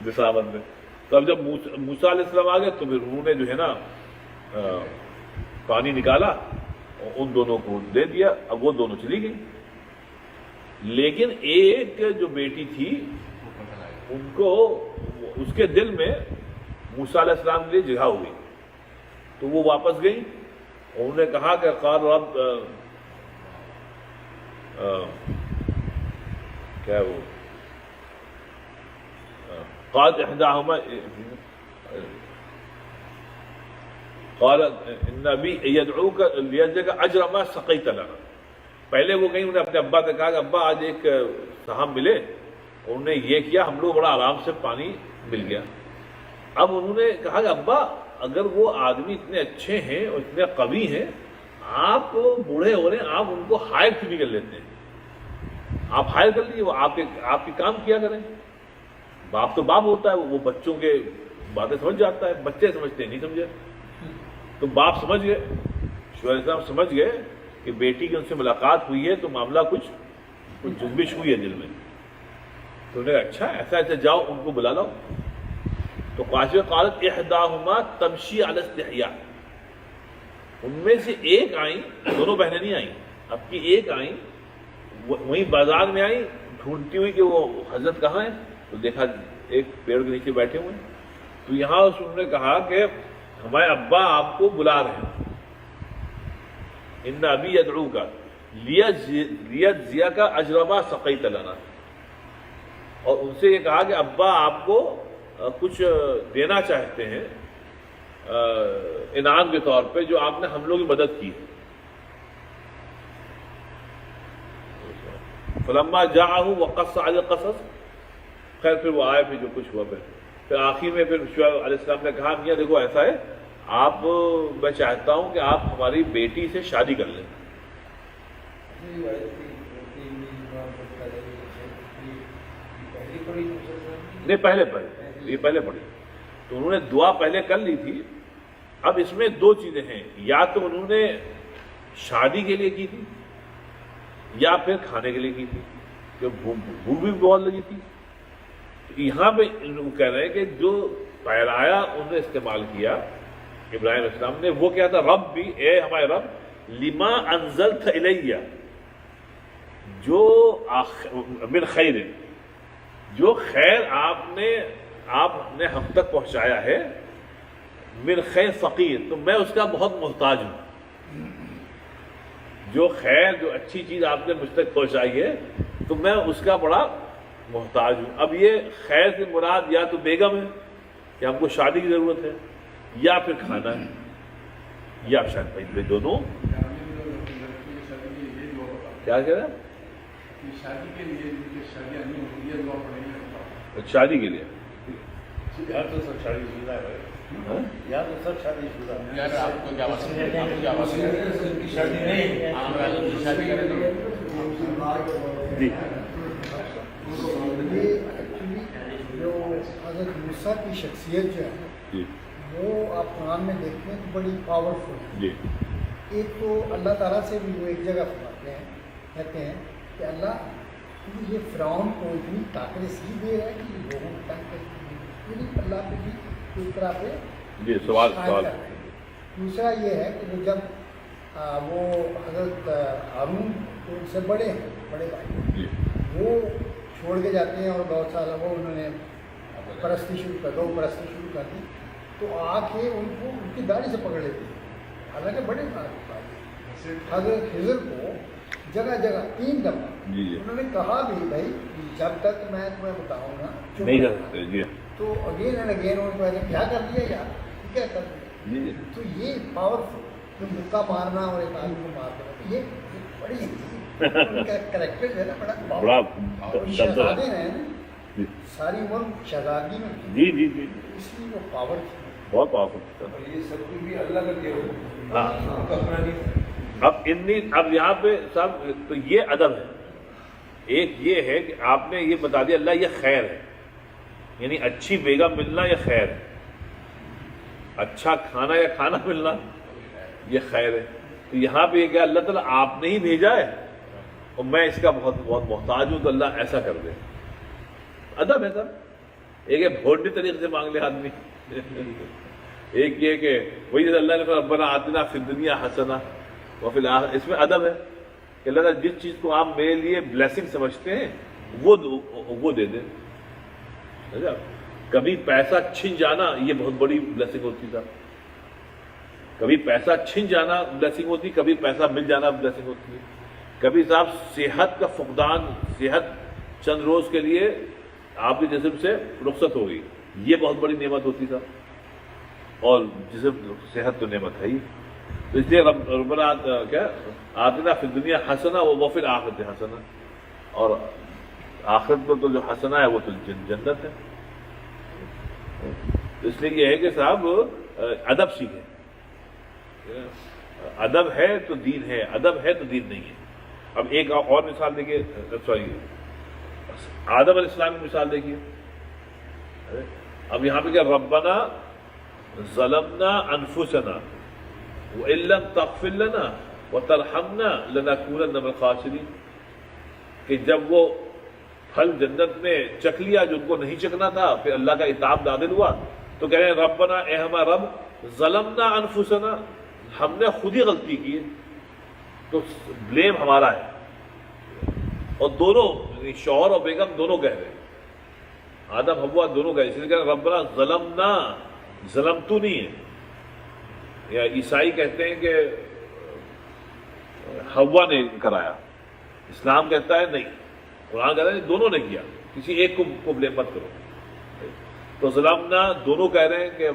جسامت میں. تو اب جب موسیٰ علیہ السلام آ گئے تو پھر انہوں نے جو ہے نا پانی نکالا ان دونوں کو دے دیا. اب وہ دونوں چلی گئی, لیکن ایک جو بیٹی تھی ان کو اس کے دل میں موسیٰ علیہ السلام کے لیے جگہ ہوئی, تو وہ واپس گئی. انہوں نے کہا کہ قال رب کیا وہ قالت احداہما قال ان ابی یدعوک لیجزیک اجر ما سقیت لنا. پہلے وہ گئی, انہوں نے اپنے ابا سے کہا کہ ابا آج ایک صاحب ملے, انہوں نے یہ کیا, ہم لوگ بڑا آرام سے پانی مل گیا. اب انہوں نے کہا کہ ابا اگر وہ آدمی اتنے اچھے ہیں اور اتنے قوی ہیں, آپ بوڑھے ہو رہے ہیں, آپ ان کو ہائر کیوں نہیں کر لیتے ہیں؟ آپ ہائر کر لیجیے, وہ آپ کے کام کیا کریں. باپ تو باپ ہوتا ہے, وہ بچوں کے باتیں سمجھ جاتا ہے, بچے سمجھتے نہیں سمجھے. تو باپ سمجھ گئے, شعیب علیہ السلام سمجھ گئے کہ بیٹی کی ان سے ملاقات ہوئی ہے تو معاملہ کچھ جنبش ہوئی ہے دل میں. تو انہوں نے اچھا ایسا جاؤ ان کو بلا لاؤ. تو قالت احداہما تمشی علی استحیاء, ان میں سے ایک آئیں, دونوں بہنیں نہیں آئیں, اب کی ایک آئیں, وہیں بازار میں آئیں ڈھونڈتی ہوئی کہ وہ حضرت کہاں ہے. تو دیکھا ایک پیڑ کے نیچے بیٹھے ہوئے. تو یہاں انہوں نے کہا کہ ہمارے ابا آپ کو بلا رہے ہیں, ان ابی یدعوک لیجزیک اجر ما سقیت لنا. اور ان سے یہ کہا کہ ابا آپ کو کچھ دینا چاہتے ہیں انعام کے طور پہ جو آپ نے ہم لوگوں کی مدد کی ہے. فلما جاءہ وقص علی القصص, خیر پھر وہ آئے, پھر جو کچھ ہوا پھر آخر میں پھر شعیب علیہ السلام نے کہا میاں دیکھو ایسا ہے, آپ میں چاہتا ہوں کہ آپ ہماری بیٹی سے شادی کر لیں. نہیں پہلے یہ پہلے پڑھی. تو انہوں نے دعا پہلے کر لی تھی. اب اس میں دو چیزیں ہیں, یا تو انہوں نے شادی کے لیے کی تھی یا پھر کھانے کے لیے کی تھی, کہ بھوک بھی بہت لگی تھی. یہاں پہ وہ کہہ رہے ہیں کہ جو پہلایا انہوں نے استعمال کیا ابراہیم علیہ السلام نے, وہ کیا تھا, رب بھی, اے ہمارے رب, لما انزلت الیہ, جو من خیر, جو خیر آپ نے ہم تک پہنچایا ہے, من خیر فقیر, تو میں اس کا بہت محتاج ہوں. جو خیر, جو اچھی چیز آپ نے مجھ تک پہنچائی ہے تو میں اس کا بڑا محتاج ہوں. اب یہ خیر سے مراد یا تو بیگم ہے کہ ہم کو شادی کی ضرورت ہے, یا پھر کھانا ہے, یا شاید پہلے دونوں. کیا کہہ رہے ہیں؟ شادی کے لیے شادیاں نہیں ہوتی ہے, دعا پڑھیں گے شادی کے لیے. یار تو سب شادی شدہ ہے, یار تو سب شادی شدہ ہے. یار آپ کو کیا پسند ہے, آپ کو کیا پسند ہے؟ شادی نہیں, آپ شادی کریں گے. جی یہ ایکچولی جو حضرت موسیٰ کی شخصیت جو ہے جی وہ آپ قرآن میں دیکھتے ہیں تو بڑی پاورفل ہے. جی ایک تو اللہ تعالیٰ سے بھی وہ ایک جگہ فرماتے ہیں, کہتے ہیں کہ اللہ یہ فرعون کو اتنی طاقت اس لیے دے رہا ہے کہ یہ لوگوں کو تنگ کرتی ہے, اللہ پہ بھی اس طرح پہ جی سوال. دوسرا یہ ہے کہ وہ جب وہ حضرت ہارون ان سے بڑے ہیں, بڑے بھائی, جی وہ چھوڑ کے جاتے ہیں اور بہت سال وہ انہوں نے پرستی شروع کر دی, تو آ کے ان کو ان کی داڑھی سے پکڑ لیتے ہیں, حالانکہ بڑے بات. حضرت خضر کو جگہ جگہ 3 دفعہ جی انہوں نے کہا بھی بھائی جب تک میں تمہیں بتاؤں گا نہیں کر سکتے. جی تو اگین اینڈ اگین انہوں نے کیا کر دیا یار, کیا کر دیا. جی تو یہ پاورفل, جو مکہ مارنا اور ایک آدمی کو مار دینا, یہ بڑی ان کا کریکٹر جو ہے نا بڑا شہزادے ہیں, جی ساری عمر شہزادگی میں, جی جی جی اس لیے وہ پاور تھی. بہت پاورفل. اور یہ سب کچھ بھی اللہ کا دیا ہوا, ہاں اپنا نہیں. اب یہاں پہ صاحب تو یہ ادب ہے. ایک یہ ہے کہ آپ نے یہ بتا دیا اللہ یہ خیر ہے, یعنی اچھی بیگم ملنا یہ خیر ہے, اچھا کھانا یا کھانا ملنا یہ خیر ہے. تو یہاں پہ یہ کہ اللہ تعالیٰ آپ نے ہی بھیجا ہے اور میں اس کا بہت بہت محتاج ہوں، تو اللہ ایسا کر دے. ادب ہے سر. ایک ہے بھوٹی طریقے سے مانگ لے آدمی، ایک یہ کہ وہی جیسے اللہ نے فرمایا ربنا آتنا فی الدنیا حسنہ وفی الآخرہ، اس میں ادب ہے کہ اللہ تعالیٰ جس چیز کو آپ میرے لیے بلیسنگ سمجھتے ہیں وہ دے دیں. کبھی پیسہ چھن جانا یہ بہت بڑی بلیسنگ ہوتی تھا، کبھی پیسہ چھن جانا بلیسنگ ہوتی، کبھی پیسہ مل جانا بلیسنگ ہوتی ہے. کبھی صاحب صحت کا فقدان، صحت چند روز کے لیے آپ کے جسم سے رخصت ہو گئی، یہ بہت بڑی نعمت ہوتی تھا. اور جسم صحت تو نعمت ہے ہی، تو اس لیے ربنا کیا آتنا فی الدنیا حسنہ وفی الآخرۃ حسنہ، اور آخرت میں تو جو حسنہ ہے وہ تو جنت ہے. اس لیے یہ ہے کہ صاحب ادب سیکھیں. ادب ہے تو دین ہے، ادب ہے تو دین نہیں ہے. اب ایک اور مثال دیکھیے، سوری آدم علیہ السلام کی مثال دیکھیے. اب یہاں پہ کیا ربنا ظلمنا انفسنا وان لم تغفر لنا وترحمنا لنکونن من الخاسرین، کہ جب وہ پھل جنت میں چکھ لیا جو ان کو نہیں چکھنا تھا، پھر اللہ کا عتاب نازل ہوا تو کہہ رہے ہیں ربنا اے ہمارا رب ظلمنا انفسنا، ہم نے خود ہی غلطی کی تو بلیم ہمارا ہے. اور دونوں شوہر اور بیگم دونوں کہہ رہے ہیں، آدم حوا دونوں کہہ رہے ہیں، اس لیے کہہ رہے ہیں ربنا ظلمنا، ظلم تو نہیں ہے. یا عیسائی کہتے ہیں کہ حوا نے کرایا، اسلام کہتا ہے نہیں، قرآن کہتا ہے دونوں نے کیا، کسی ایک کو بلیم مت کرو. تو ظلمنا دونوں کہہ رہے ہیں کہ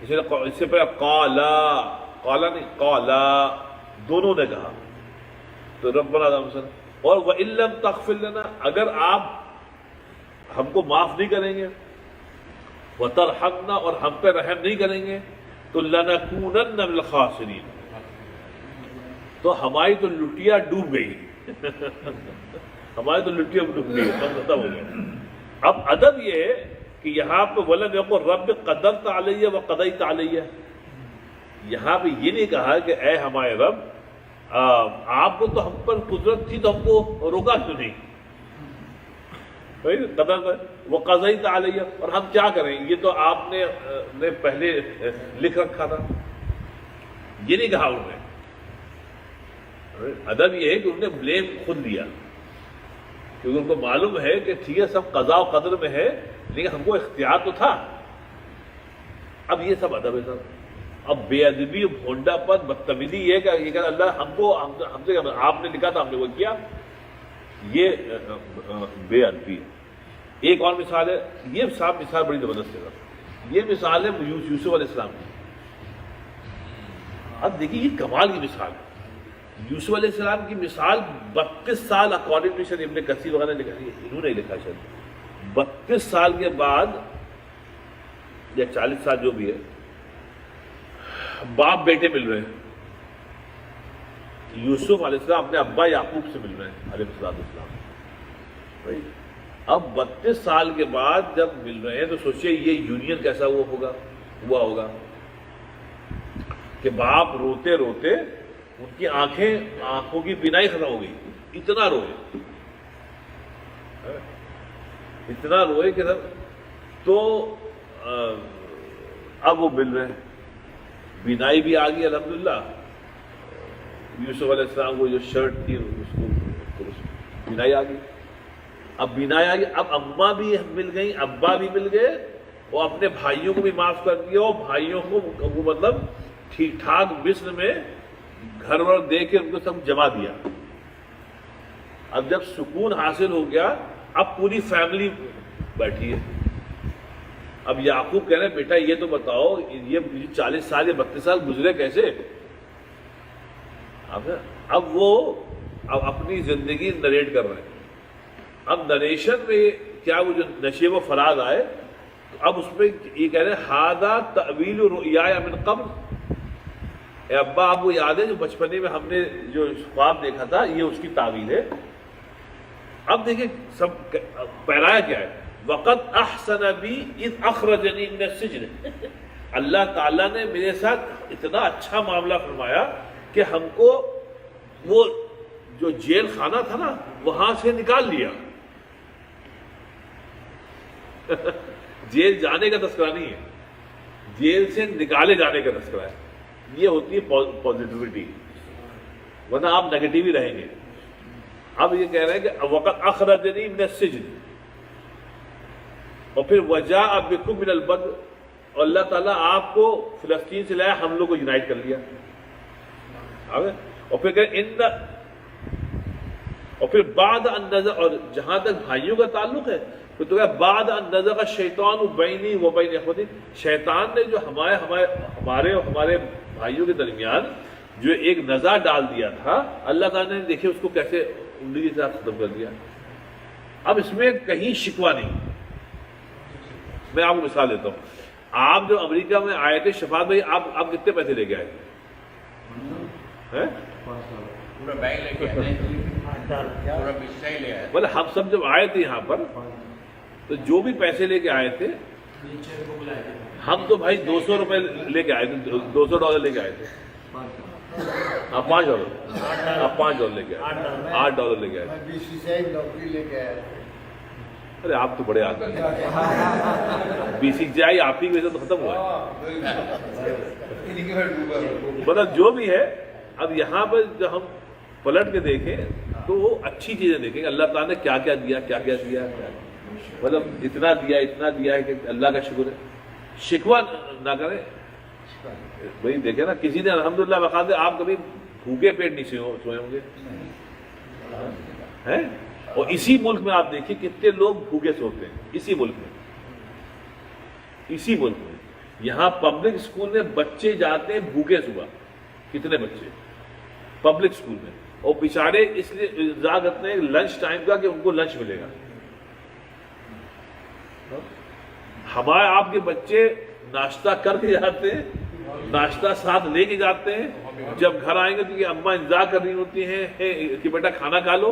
اس سے پہلے قالا نہیں قالا، دونوں نے کہا. تو ربنا اور وَإِن لَّمْ تَغْفِرْ لَنَا، اگر آپ ہم کو معاف نہیں کریں گے، وَتَرْحَمْنَا، اور ہم پہ رحم نہیں کریں گے، تو لَنَكُونَنَّ مِنَ الْخَاسِرِينَ، تو ہماری تو لٹیا ڈوب گئی. ہماری تو لٹیا ڈوب گئی، سب ختم ہو گیا. اب ادب یہ ہے کہ یہاں پہ وَلَمْ يَقُلْ رَبِّ قَدَرْتَ عَلَيَّ وَقَضَيْتَ عَلَيَّ، یہاں پہ یہ نہیں کہا کہ اے ہمارے رب آپ کو تو ہم پر قدرت تھی تو ہم کو روکا کیوں نہیں. قدر وہ قضیت علیہ، اور ہم کیا کریں، یہ تو آپ نے پہلے لکھ رکھا تھا. یہ نہیں کہا انہوں نے. ادب یہ ہے کہ انہوں نے بلیم خود لیا، کیونکہ ان کو معلوم ہے کہ ٹھیک ہے سب قضاء و قدر میں ہے، لیکن ہم کو اختیار تو تھا. اب یہ سب ادب ہے سب. اب بے ادبی، بھونڈا پن، بدتمیزی یہ کہ یہ کہنا اللہ ہم سے آپ نے لکھا تھا ہم نے وہ کیا، یہ بے ادبی. ایک اور مثال ہے، یہ صاحب مثال بڑی زبردست ہے. یہ مثال ہے یوسف علیہ السلام کی. اب دیکھیے یہ کمال کی مثال ہے. یوسف علیہ السلام کی مثال 32 سال اکارڈنگ ٹو شاید ابن کثیر وغیرہ نے لکھا، انہوں نے لکھا شاید 32 سال کے بعد یا 40 سال جو بھی ہے، باپ بیٹے مل رہے ہیں. یوسف علیہ السلام اپنے ابا یعقوب سے مل رہے ہیں علیہ السلام. اب 32 سال کے بعد جب مل رہے ہیں تو سوچئے یہ یونین کیسا ہوا ہوگا کہ باپ روتے روتے ان کی آنکھوں کی بینائی ختم ہو گئی، اتنا روئے کہ تو اب وہ مل رہے ہیں. بینائی بھی آ گئی الحمدللہ. یوسف علیہ السلام کو جو شرٹ تھی اس کو بینائی آ گئی. اب بینائی آ گئی، اب اماں بھی مل گئی، ابا بھی مل گئے، وہ اپنے بھائیوں کو بھی معاف کر دیا، اور بھائیوں کو وہ مطلب ٹھیک ٹھاک مصر میں گھر ور دے کے ان کو سب جما دیا. اب جب سکون حاصل ہو گیا، اب پوری فیملی بیٹھی ہے. اب یعقوب کہہ رہے ہیں بیٹا یہ تو بتاؤ یہ 40 سال یا 32 سال گزرے کیسے. اب وہ اپنی زندگی نریٹ کر رہے ہیں. اب نریشن میں کیا وہ جو نشیب و فراز آئے، تو اب اس میں یہ کہہ رہے ہیں ھذا تأویل رؤیایا من قبل، اے ابا آپ کو یاد ہے جو بچپنے میں ہم نے جو خواب دیکھا تھا یہ اس کی تعویل ہے. اب دیکھیں سب پیرایا کیا ہے، وقد احسن بی اذ اخرجنی من السجن، اللہ تعالیٰ نے میرے ساتھ اتنا اچھا معاملہ فرمایا کہ ہم کو وہ جو جیل خانہ تھا نا وہاں سے نکال لیا. جیل جانے کا تذکرہ نہیں ہے, جیل سے نکالے جانے کا تذکرہ ہے. یہ ہوتی ہے پازیٹیوٹی, ورنہ آپ نیگیٹو ہی رہیں گے. اب یہ کہہ رہے ہیں کہ وقت اخرجنی من السجن, اور پھر وجاء بکم من البدو, اور اللہ تعالیٰ آپ کو فلسطین سے لایا, ہم لوگ کو یونائٹ کر لیا. اور پھر کہ اور پھر بعد ان نزغ, اور جہاں تک بھائیوں کا تعلق ہے تو کہ بعد ان نزغ الشیطان بینی و بین اخوتی, شیطان نے جو ہمارے اور ہمارے بھائیوں کے درمیان جو ایک نزع ڈال دیا تھا, اللہ تعالیٰ نے دیکھے اس کو کیسے زندگی سے ختم کر دیا. اب اس میں کہیں شکوہ نہیں. میں آپ کو مثال دیتا ہوں. آپ جو امریکہ میں آئے تھے شفاعت بھائی, آپ کتنے پیسے لے کے آئے تھے؟ پورا بیگ لے کے آئے, پورا بستر ہی لے آئے. بولے ہم سب جب آئے تھے یہاں پر تو جو بھی پیسے لے کے آئے تھے, ہم تو بھائی $200 لے کے آئے تھے, $200 لے کے آئے تھے. آپ $5 لے کے آئے, $8 لے کے آئے. میں BCCI نوکری لے کے آیا. ارے آپ تو بڑے آدمی ہیں. BCCI آپ ہی کی وجہ سے تو ختم ہوا ہے. مطلب جو بھی ہے, اب یہاں پر جب ہم پلٹ کے دیکھیں تو وہ اچھی چیزیں دیکھیں کہ اللہ تعالیٰ نے کیا کیا دیا, کیا کیا دیا. مطلب اتنا دیا ہے کہ اللہ کا شکر ہے. شکوہ نہ کریں بھائی. دیکھیں نا, کسی نے الحمدللہ بخاطر آپ کبھی بھوکے پیٹ نہیں سوئے ہوں گے ہیں. اور اسی ملک میں آپ دیکھیں کتنے لوگ بھوکے سوتے ہیں. اسی ملک میں یہاں پبلک اسکول میں بچے جاتے ہیں بھوکے صبح. کتنے بچے پبلک اسکول میں, اور بیچارے اس لیے انتظار کرتے ہیں لنچ ٹائم کا کہ ان کو لنچ ملے گا. ہمارے آپ کے بچے ناشتہ کر کے جاتے ہیں, ناشتہ ساتھ لے کے جاتے ہیں. جب گھر آئیں گے تو یہ اماں انتظار کر رہی ہوتی ہیں کہ بیٹا کھانا کھا لو.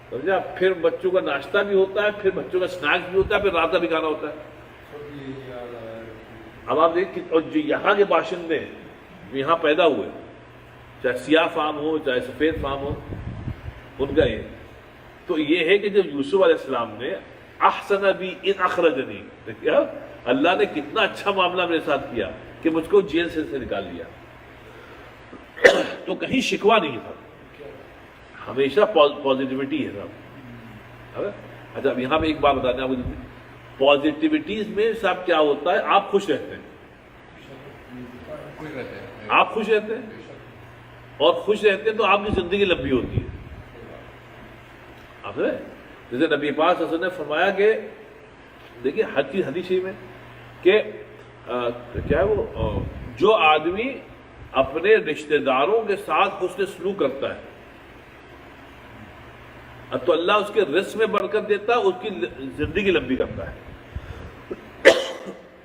سمجھا, پھر بچوں کا ناشتہ بھی ہوتا ہے, پھر بچوں کا اسنیکس بھی ہوتا ہے, پھر رات کا بھی کھانا ہوتا ہے. اب آپ دیکھیں, اور جو یہاں کے باشندے ہیں, یہاں پیدا ہوئے, چاہے سیاہ فام ہو چاہے سفید فام ہو, ان کا یہ تو یہ ہے کہ جب یوسف علیہ السلام نے احسن بی ان اخرجنی, کیا اللہ نے کتنا اچھا معاملہ میرے ساتھ کیا کہ مجھ کو جیل سے نکال لیا. تو کہیں شکوہ نہیں تھا, ہمیشہ پازیٹیوٹی ہے صاحب. اچھا اب یہاں پہ ایک بات بتاتے ہیں آپ کو, پازیٹیوٹیز میں صاحب کیا ہوتا ہے, آپ خوش رہتے ہیں, آپ خوش رہتے ہیں, اور خوش رہتے ہیں تو آپ کی زندگی لمبی ہوتی ہے. آپ جیسے نبی پاک صلی اللہ علیہ وسلم نے فرمایا کہ دیکھیے ہر چیز حدیث شریف میں کہ کیا ہے وہ, جو آدمی اپنے رشتہ داروں کے ساتھ حسن سلوک کرتا ہے تو اللہ اس کے رزق میں برکت دیتا ہے, اس کی زندگی لمبی کرتا ہے,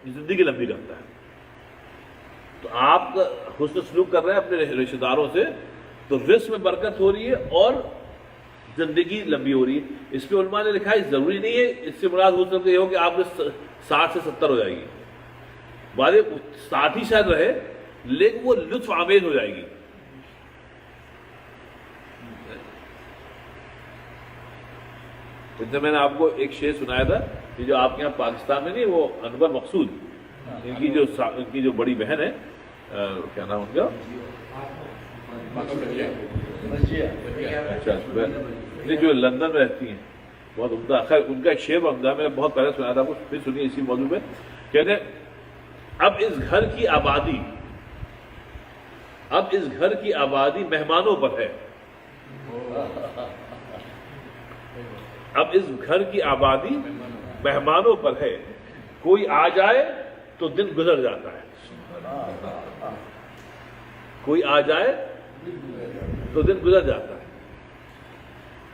زندگی لمبی کرتا ہے. تو آپ حسن سلوک کر رہے ہیں اپنے رشتہ داروں سے تو رزق میں برکت ہو رہی ہے اور زندگی لمبی ہو رہی ہے. اس پہ علماء نے لکھا ہے ضروری نہیں ہے اس سے مراد ہو سکتا یہ ہو کہ آپ 60 سے 70 ہو جائے گی, بعد 60 ہی شاید رہے لیکن وہ لطف آمیز ہو جائے گی. میں نے آپ کو ایک شعر سنایا تھا کہ جو آپ کے یہاں پاکستان میں نہیں, وہ انور مقصود, ان کی جو بڑی بہن ہے, کیا نام ان کا, جو لندن میں رہتی ہیں, بہت عمدہ. خیر ان کا ایک شعر عمدہ میں نے بہت پہلے سنایا تھا, پھر سنیے اسی موضوع میں. کہتے ہیں اب اس گھر کی آبادی مہمانوں پر ہے, اب اس گھر کی آبادی مہمانوں پر ہے, کوئی آ جائے تو دن گزر جاتا ہے, کوئی آ جائے تو دن گزر جاتا ہے.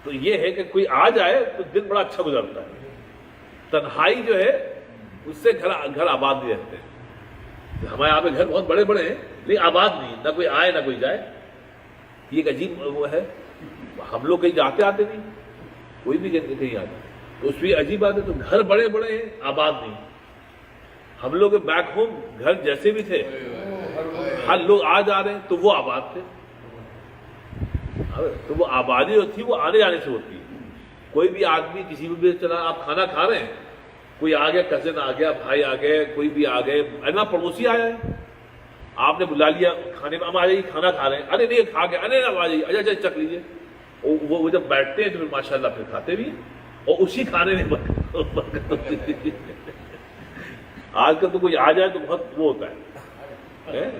تو یہ ہے کہ کوئی آ جائے تو دن بڑا اچھا گزرتا ہے. تنہائی جو ہے اس سے گھر آباد نہیں رہتے ہیں. ہمارے یہاں پہ گھر بہت بڑے بڑے ہیں لیکن آباد نہیں, نہ کوئی آئے نہ کوئی جائے. یہ ایک عجیب وہ ہے. ہم لوگ کہیں جاتے آتے نہیں, کوئی بھی کہیں آتا, تو اس بھی عجیب بات ہے. تو گھر بڑے بڑے ہیں, آباد نہیں. ہم لوگ بیک ہوم گھر جیسے بھی تھے, ہر لوگ آ جا رہے ہیں تو وہ آباد تھے. تو وہ آبادی جو تھی وہ آنے جانے سے ہوتی ہے. کوئی بھی آدمی کسی بھی چلا آپ کھانا کھا رہے ہیں, کوئی آ گیا, کزن آ گیا, بھائی آ گئے, کوئی بھی آ گئے, اینا پڑوسی آیا ہے, آپ نے بلا لیا کھانے میں, اب آ جائیے کھانا کھا رہے ہیں, ارے نہیں کھا گئے, ارے اب آ جائیے, اچھا چک لیجیے. وہ جب بیٹھتے ہیں تو پھر ماشاء اللہ پھر کھاتے بھی ہیں, اور اسی کھانے میں برکت ہوتی ہے. آج کل تو کوئی آ جائے تو بہت وہ ہوتا ہے,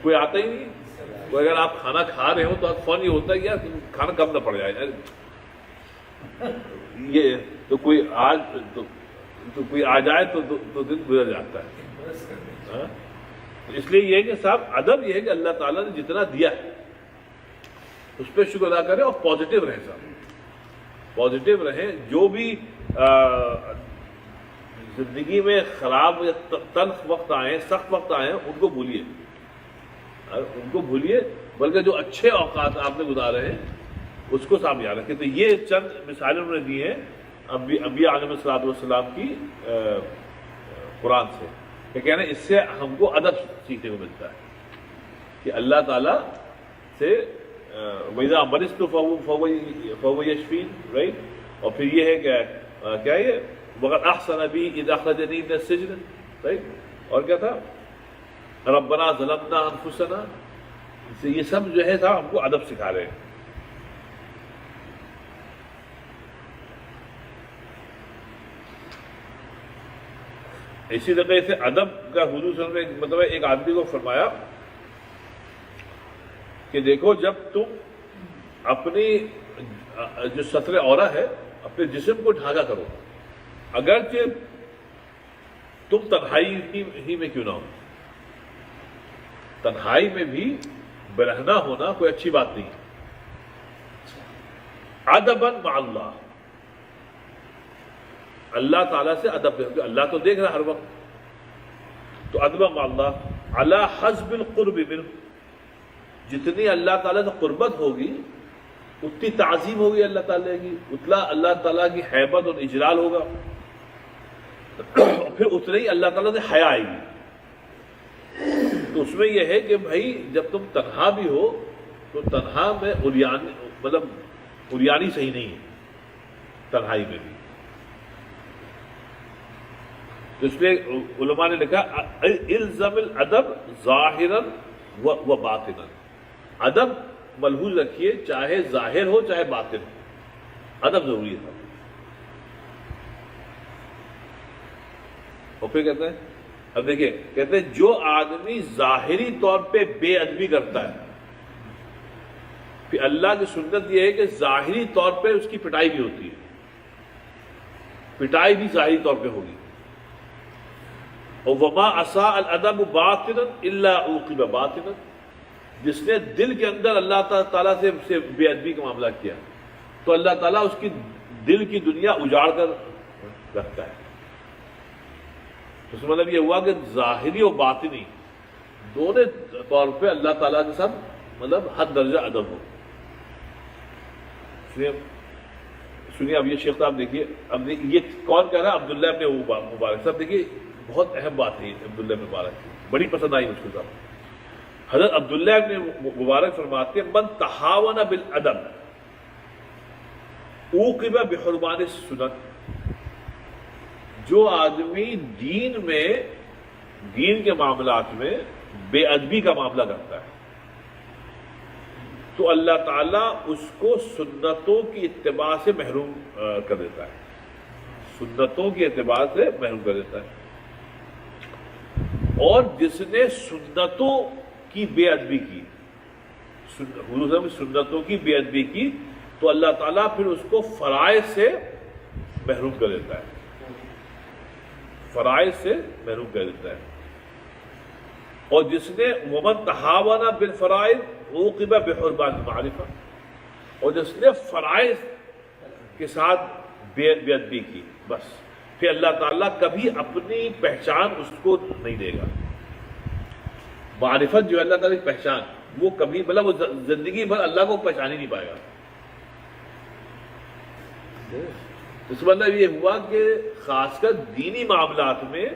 کوئی آتا ہی نہیں. تو اگر آپ کھانا کھا رہے ہو تو فون یہ ہوتا ہے کہ یار کھانا کم نہ پڑ جائے. یہ تو کوئی آج تو کوئی آ جائے تو دن گزر جاتا ہے. تو اس لیے یہ ہے کہ صاحب ادب یہ ہے کہ اللہ تعالیٰ نے جتنا دیا ہے اس پہ شکر ادا کریں اور پازیٹیو رہیں. صاحب پازیٹیو رہیں. جو بھی زندگی میں خراب یا تلخ وقت آئے, سخت وقت آئے ہیں, ان کو بھولیے, ان کو بھولیے, بلکہ جو اچھے اوقات آپ نے گزارے ہیں اس کو صاحب یاد رکھیں. تو یہ چند مثالیں انہوں نے دی ہیں انبیاء علیہ الصلوۃ والسلام کی قرآن سے, کہ کہنا اس سے ہم کو ادب سیکھنے کو ملتا ہے کہ اللہ تعالیٰ سے وَإِذَا مَرِضْتُ فَهُوَ يَشْفِينِ, رائٹ. اور پھر یہ ہے کہ کیا یہ وَقَدْ أَحْسَنَ بِي إِذْ أَخْرَجَنِي مِنَ السِّجْنِ, رائٹ. اور کیا تھا رَبَّنَا ظَلَمْنَا أَنفُسَنَا. یہ سب جو ہے صاحب ہم کو ادب سکھا رہے ہیں. اسی طرح سے ادب کا حضور صلی اللہ علیہ وسلم نے مطلب ایک آدمی کو فرمایا کہ دیکھو جب تم اپنی جو ستر عورت ہے اپنے جسم کو ڈھانکا کرو, اگرچہ تم تنہائی ہی میں کیوں نہ ہو. تنہائی میں بھی برہنہ ہونا کوئی اچھی بات نہیں. ادباً مع اللہ, اللہ تعالیٰ سے ادب ہے, اللہ تو دیکھ رہا ہر وقت. تو ادب مع اللہ علی حسب القرب منہ, جتنی اللہ تعالیٰ سے قربت ہوگی اتنی تعظیم ہوگی اللہ تعالیٰ کی, اتنا اللہ تعالیٰ کی ہیبت اور اجلال ہوگا, پھر اتنا ہی اللہ تعالیٰ سے حیا آئے گی. تو اس میں یہ ہے کہ بھائی جب تم تنہا بھی ہو تو تنہا میں عریانی صحیح نہیں ہے, تنہائی میں بھی. تو اس لیے علماء نے لکھا الزم الادب ظاہرا و باطنا, ادب ملحوظ رکھیے چاہے ظاہر ہو چاہے باطن ہو, ادب ضروری ہے. اور پھر کہتے ہیں, اب دیکھیے کہتے ہیں جو آدمی ظاہری طور پہ بے ادبی کرتا ہے, پھر اللہ کی سنت یہ ہے کہ ظاہری طور پہ اس کی پٹائی بھی ہوتی ہے, پٹائی بھی ظاہری طور پہ ہوگی. اور وما اساء الادب باطنا الا عوقب باطنا, جس نے دل کے اندر اللہ تعالیٰ سے بے ادبی کا معاملہ کیا تو اللہ تعالیٰ اس کی دل کی دنیا اجاڑ کر رکھتا ہے. اس مطلب یہ ہوا کہ ظاہری اور باطنی دونوں طور پہ اللہ تعالیٰ کے ساتھ مطلب حد درجہ ادب ہو. سنیے اب یہ شیخ صاحب دیکھیے, اب یہ کون کہہ رہا ہے؟ عبداللہ ابن مبارک صاحب. دیکھیے بہت اہم بات ہے یہ عبداللہ ابن مبارک کی, بڑی پسند آئی مجھ کو صاحب. حضرت عبداللہ ابن مبارک فرماتے ہیں من تحاون بالادب عوقب بحرمان السنن, جو آدمی دین کے معاملات میں بے ادبی کا معاملہ کرتا ہے تو اللہ تعالیٰ اس کو سنتوں کی اتباع سے محروم کر دیتا ہے, سنتوں کی اتباع سے محروم کر دیتا ہے. اور جس نے سنتوں کی بے ادبی کی, حضور صلی اللہ علیہ وسلم کی سنتوں کی بے ادبی کی, تو اللہ تعالیٰ پھر اس کو فرائض سے محروم کر دیتا ہے, فرائض سے محروم کر دیتا ہے. اور جس نے ومن تحاون بالفرائض عوقب بحرمان المعرفہ, اور جس نے فرائض کے ساتھ بے ادبی کی, بس پھر اللہ تعالیٰ کبھی اپنی پہچان اس کو نہیں دے گا. معرفت جو ہے اللہ تعالیٰ کی پہچان, وہ کبھی مطلب وہ زندگی بھر اللہ کو پہچان ہی نہیں پائے گا. اس مطلب یہ ہوا کہ خاص کر دینی معاملات میں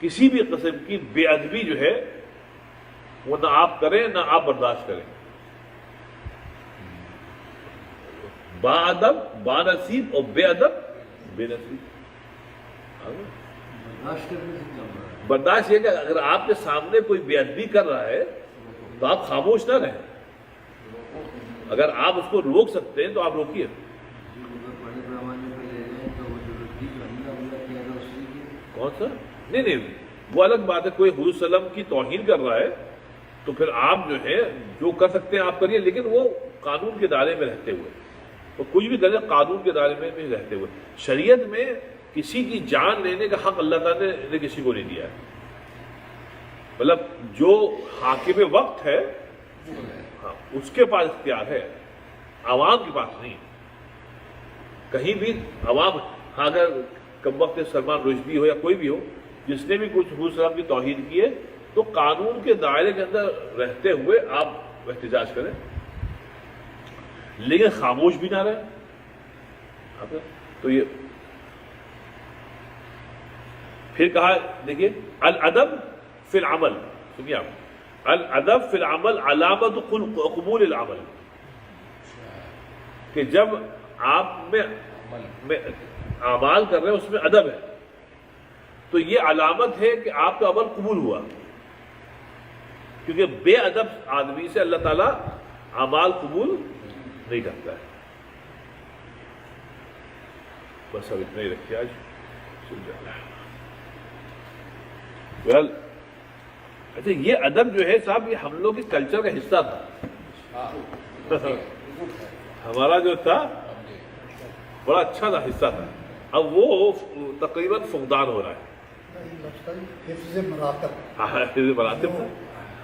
کسی بھی قسم کی بے ادبی جو ہے وہ نہ آپ کریں نہ آپ برداشت کریں. با ادب با نصیب اور بے ادب بے نصیب. برداشت یہ کہ اگر آپ کے سامنے کوئی بے ادبی کر رہا ہے تو آپ خاموش نہ رہیں. اگر آپ اس کو روک سکتے ہیں تو آپ روکیے. کون سا؟ نہیں وہ الگ بات ہے. کوئی حضور صلی اللہ علیہ وسلم کی توہین کر رہا ہے تو پھر آپ جو ہے جو کر سکتے ہیں آپ کریے، لیکن وہ قانون کے دائرے میں رہتے ہوئے. تو کچھ بھی کرے قانون کے دائرے میں رہتے ہوئے. شریعت میں کسی کی جان لینے کا حق اللہ تعالیٰ نے کسی کو نہیں دیا ہے. مطلب جو حاکم وقت ہے ہاں اس کے پاس اختیار ہے، عوام کے پاس نہیں. کہیں بھی عوام اگر کم وقت سلمان رشدی ہو یا کوئی بھی ہو جس نے بھی کچھ حضور صلی اللہ علیہ وسلم کی توہین کی ہے تو قانون کے دائرے کے اندر رہتے ہوئے آپ احتجاج کریں، لیکن خاموش بھی نہ رہے. تو یہ پھر کہا دیکھیے الادب فی العمل. سنیے آپ، الادب فی العمل علامت قبول العمل، کہ جب آپ میں اعمال کر رہے ہیں اس میں ادب ہے تو یہ علامت ہے کہ آپ کا عمل قبول ہوا. کیونکہ بے ادب آدمی سے اللہ تعالیٰ اعمال قبول نہیں کرتا ہے. بس اب اتنا ہی رکھیے آج. اچھا یہ ادب جو ہے صاحب یہ ہم لوگ کے کلچر کا حصہ تھا. ہمارا جو تھا بڑا اچھا تھا، حصہ تھا. اب وہ تقریباً فقدان ہو رہا ہے. حفظ مراتب، حفظ مراتب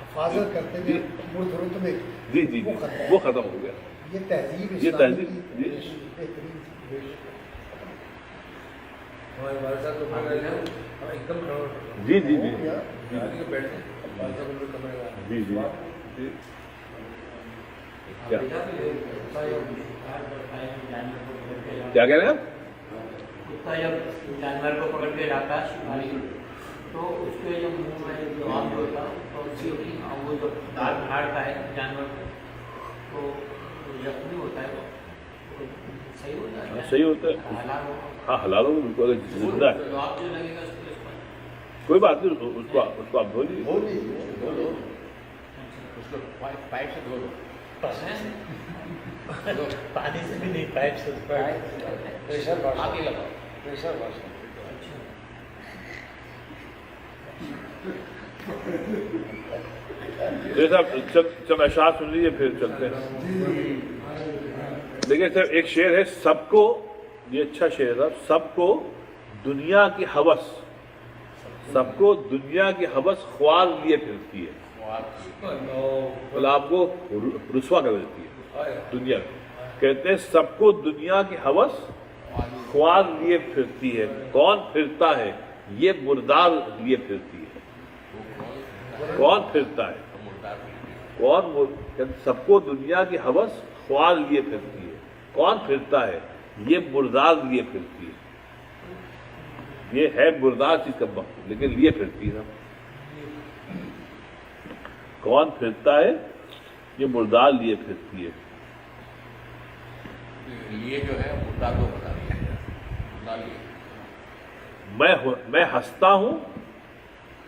حفاظت کرتے ہیں مرتبط میں جی وہ ختم ہو گیا. یہ تہذیب یہ تہذیب جی جی جی جی جی کیا کہہ رہے ہیں آپ؟ کتا جب جانور کو پکڑ کے لاتا ہے شکاری تو اس کے جو منہ میں لعاب جو ہوتا ہے تو وہ جو دانت پھاڑتا ہے جانور کو تو زخمی ہوتا ہے وہ صحیح ہوتا ہے. صحیح ہوتا ہے. ہاں حلال ہو بالکل. اگر زندہ ہے لعاب جو لگے گا کوئی بات نہیں، اس کو آپ دھو لیجیے. اس کو پائپ سے دھو دو. پانی سے بھی نہیں، پائپ سے آگے لگاؤ. صاحب چند اشعار سن لیجیے پھر چلتے ہیں. دیکھیں صاحب ایک شعر ہے، سب کو، یہ اچھا شعر ہے صاحب، سب کو دنیا کی ہوس، سب کو دنیا کی ہوس خوار لیے پھرتی ہے. مطلب آپ کو رسوا کر دیتی ہے دنیا. کہتے ہیں سب کو دنیا کی ہوس خوار لیے پھرتی ہے، کون پھرتا ہے یہ مردار لیے پھرتی ہے. کون پھرتا ہے سب کو دنیا کی ہوس خوار لیے پھرتی ہے، کون پھرتا ہے یہ مردار لیے پھرتی ہے. یہ ہے مردار چیز کا وقت لیکن لیے پھرتی ہے. کون پھرتا ہے یہ مردار لیے پھرتی ہے. یہ جو ہے مردار کو بتا دیا. میں ہنستا ہوں.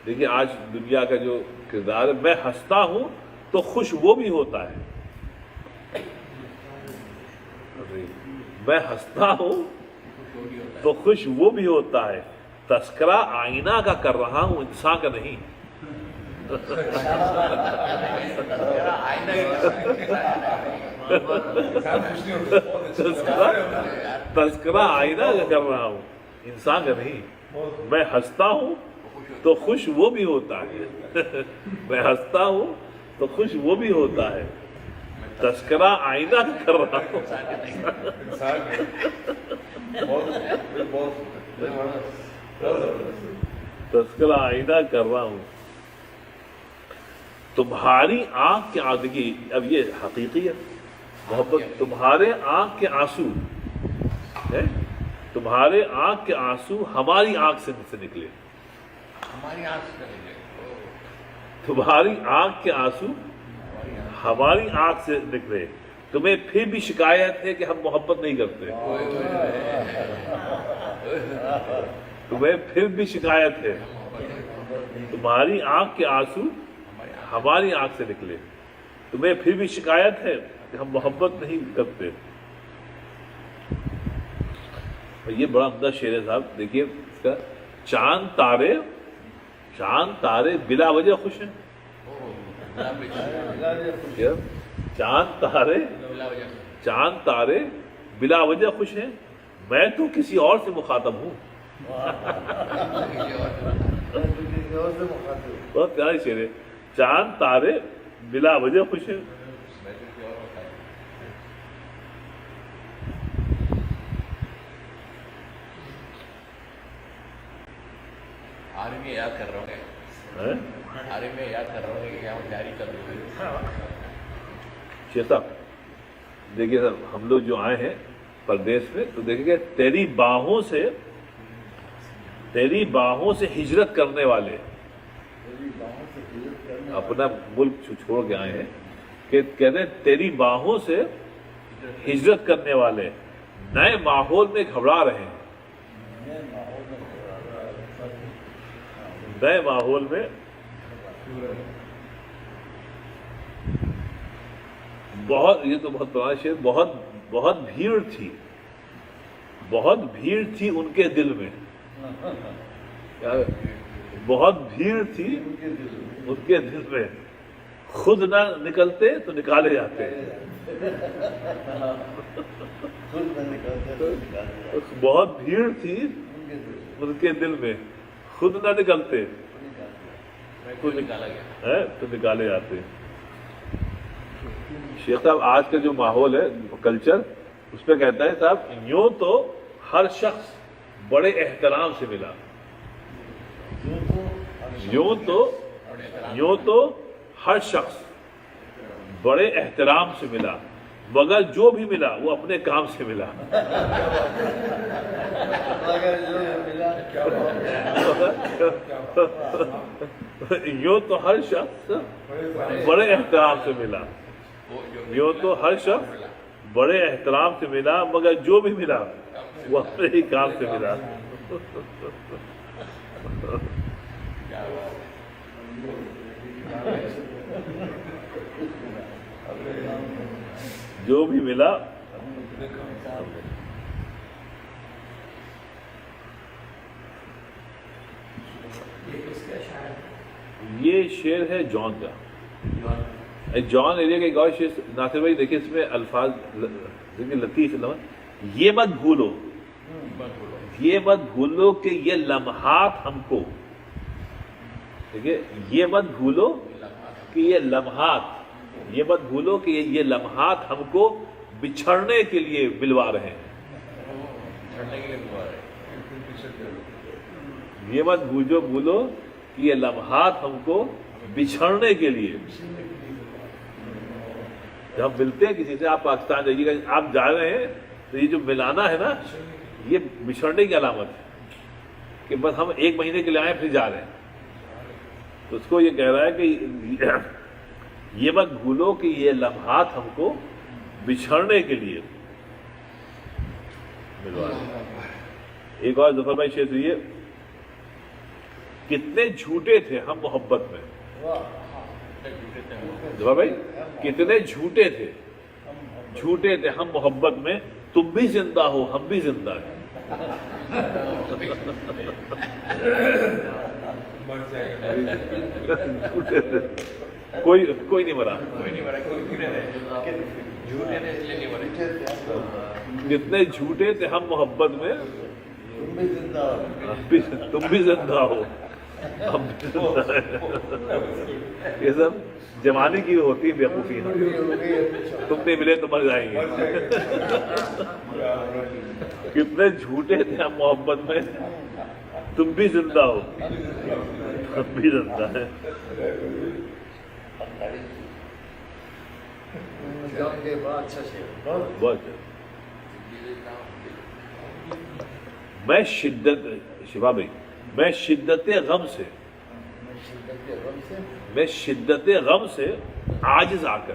دیکھیے آج دنیا کا جو کردار ہے، میں ہنستا ہوں تو خوش وہ بھی ہوتا ہے. میں ہنستا ہوں تو خوش وہ بھی ہوتا ہے. تذکرہ آئینہ کا کر رہا ہوں انسان کا نہیں. تذکرہ آئینہ کا کر رہا ہوں انسان کا نہیں. میں ہنستا ہوں تو خوش وہ بھی ہوتا ہے. میں ہنستا ہوں تو خوش وہ بھی ہوتا ہے. تذکرہ آئینہ کا کر رہا ہوں. تذکرہ آئینہ کر رہا ہوں. تمہاری آنکھ کے آدگی، اب یہ حقیقی ہے محبت. تمہارے آنکھ کے آنسو ہے، تمہارے آنکھ کے آنسو ہماری آنکھ سے نکلے. ہماری آنکھ سے نکلے. تمہاری آنکھ کے آنسو ہماری آنکھ سے نکلے. تمہیں پھر بھی شکایت ہے کہ ہم محبت نہیں کرتے. تمہیں پھر بھی شکایت ہے, تمہاری آنکھ کے آنسو ہماری آنکھ سے نکلے, تمہیں پھر بھی شکایت ہے کہ ہم محبت نہیں کرتے. یہ بڑا عمدہ شعر ہے صاحب. دیکھیے اس کا, چاند تارے بلا وجہ خوش ہیں. چاند تارے بلا وجہ خوش ہیں, میں تو کسی اور سے مخاطب ہوں. بہت پیاری شعر ہے. چاند تارے بلا وجہ خوش ہیں. آرمی یاد کر رہا ہوں کہ کیا تیاری کر رہی ہے. شیخ صاحب دیکھیے سر, ہم لوگ جو آئے ہیں پردیس میں, تو دیکھیں گے تیری باہوں سے ہجرت کرنے والے, اپنا ملک چھوڑ کے آئے ہیں, کہ کہتے ہیں تیری باہوں سے ہجرت کرنے والے نئے ماحول میں گھبرا رہے ہیں. نئے ماحول میں بہت, یہ تو بہت پرانا شعر, بہت بھیڑ تھی ان کے دل میں. بہت بھیڑ تھی ان کے دل میں, خود نہ نکلتے تو نکالے جاتے. بہت بھیڑ تھی ان کے دل میں, خود نہ نکلتے تو نکالے جاتے. شیخ صاحب آج کا جو ماحول ہے, کلچر, اس پہ کہتا ہے صاحب, یوں تو ہر شخص بڑے احترام سے ملا. یوں تو ہر شخص بڑے احترام سے ملا, مگر جو بھی ملا وہ اپنے کام سے ملا. یوں تو ہر شخص بڑے احترام سے ملا, یوں تو ہر شخص بڑے احترام سے ملا, مگر جو بھی ملا وہ اپنے ہی کام سے ملا. جو بھی ملا یہ شعر ہے جون کا. جون ایریا کا ایک اور شعر ناصر بھائی دیکھیں, اس میں الفاظ لطیف لمحہ, یہ مت بھولو کہ یہ لمحات ہم کو, دیکھیے یہ مت بھولو کہ یہ لمحات ہم کو بچھڑنے کے لیے ملوا رہے ہیں. یہ مت بھولو کہ یہ لمحات ہم کو بچھڑنے کے لیے. جب ہم ملتے ہیں کسی سے, آپ پاکستان جائیے گا, آپ جا رہے ہیں تو یہ جو ملانا ہے نا, یہ بچھڑنے کی علامت ہے کہ بس ہم ایک مہینے کے لیے آئے پھر جا رہے ہیں. تو اس کو یہ کہہ رہا ہے کہ یہ مت بھولو کہ یہ لمحات ہم کو بچھڑنے کے لیے ملوا رہے ہیں. ایک اور ظفر بھائی شعر سنیے, کتنے جھوٹے تھے ہم محبت میں. ظفر بھائی کتنے جھوٹے تھے ہم محبت میں, تم بھی زندہ ہو ہم بھی زندہ ہیں. کوئی نہیں مرا, جتنے جھوٹے تھے ہم محبت میں, تم بھی زندہ ہو ہم بھی زندہ ہیں. یہ سب جوانی کی ہوتی ہے بیوقوفی, تم نہیں ملے تو مر جائیں گے. کتنے جھوٹے تھے ہم محبت میں, تم بھی زندہ ہو ہم بھی زندہ ہیں. بہت میں شفا بھائی, میں شدت غم سے عاجز آ کر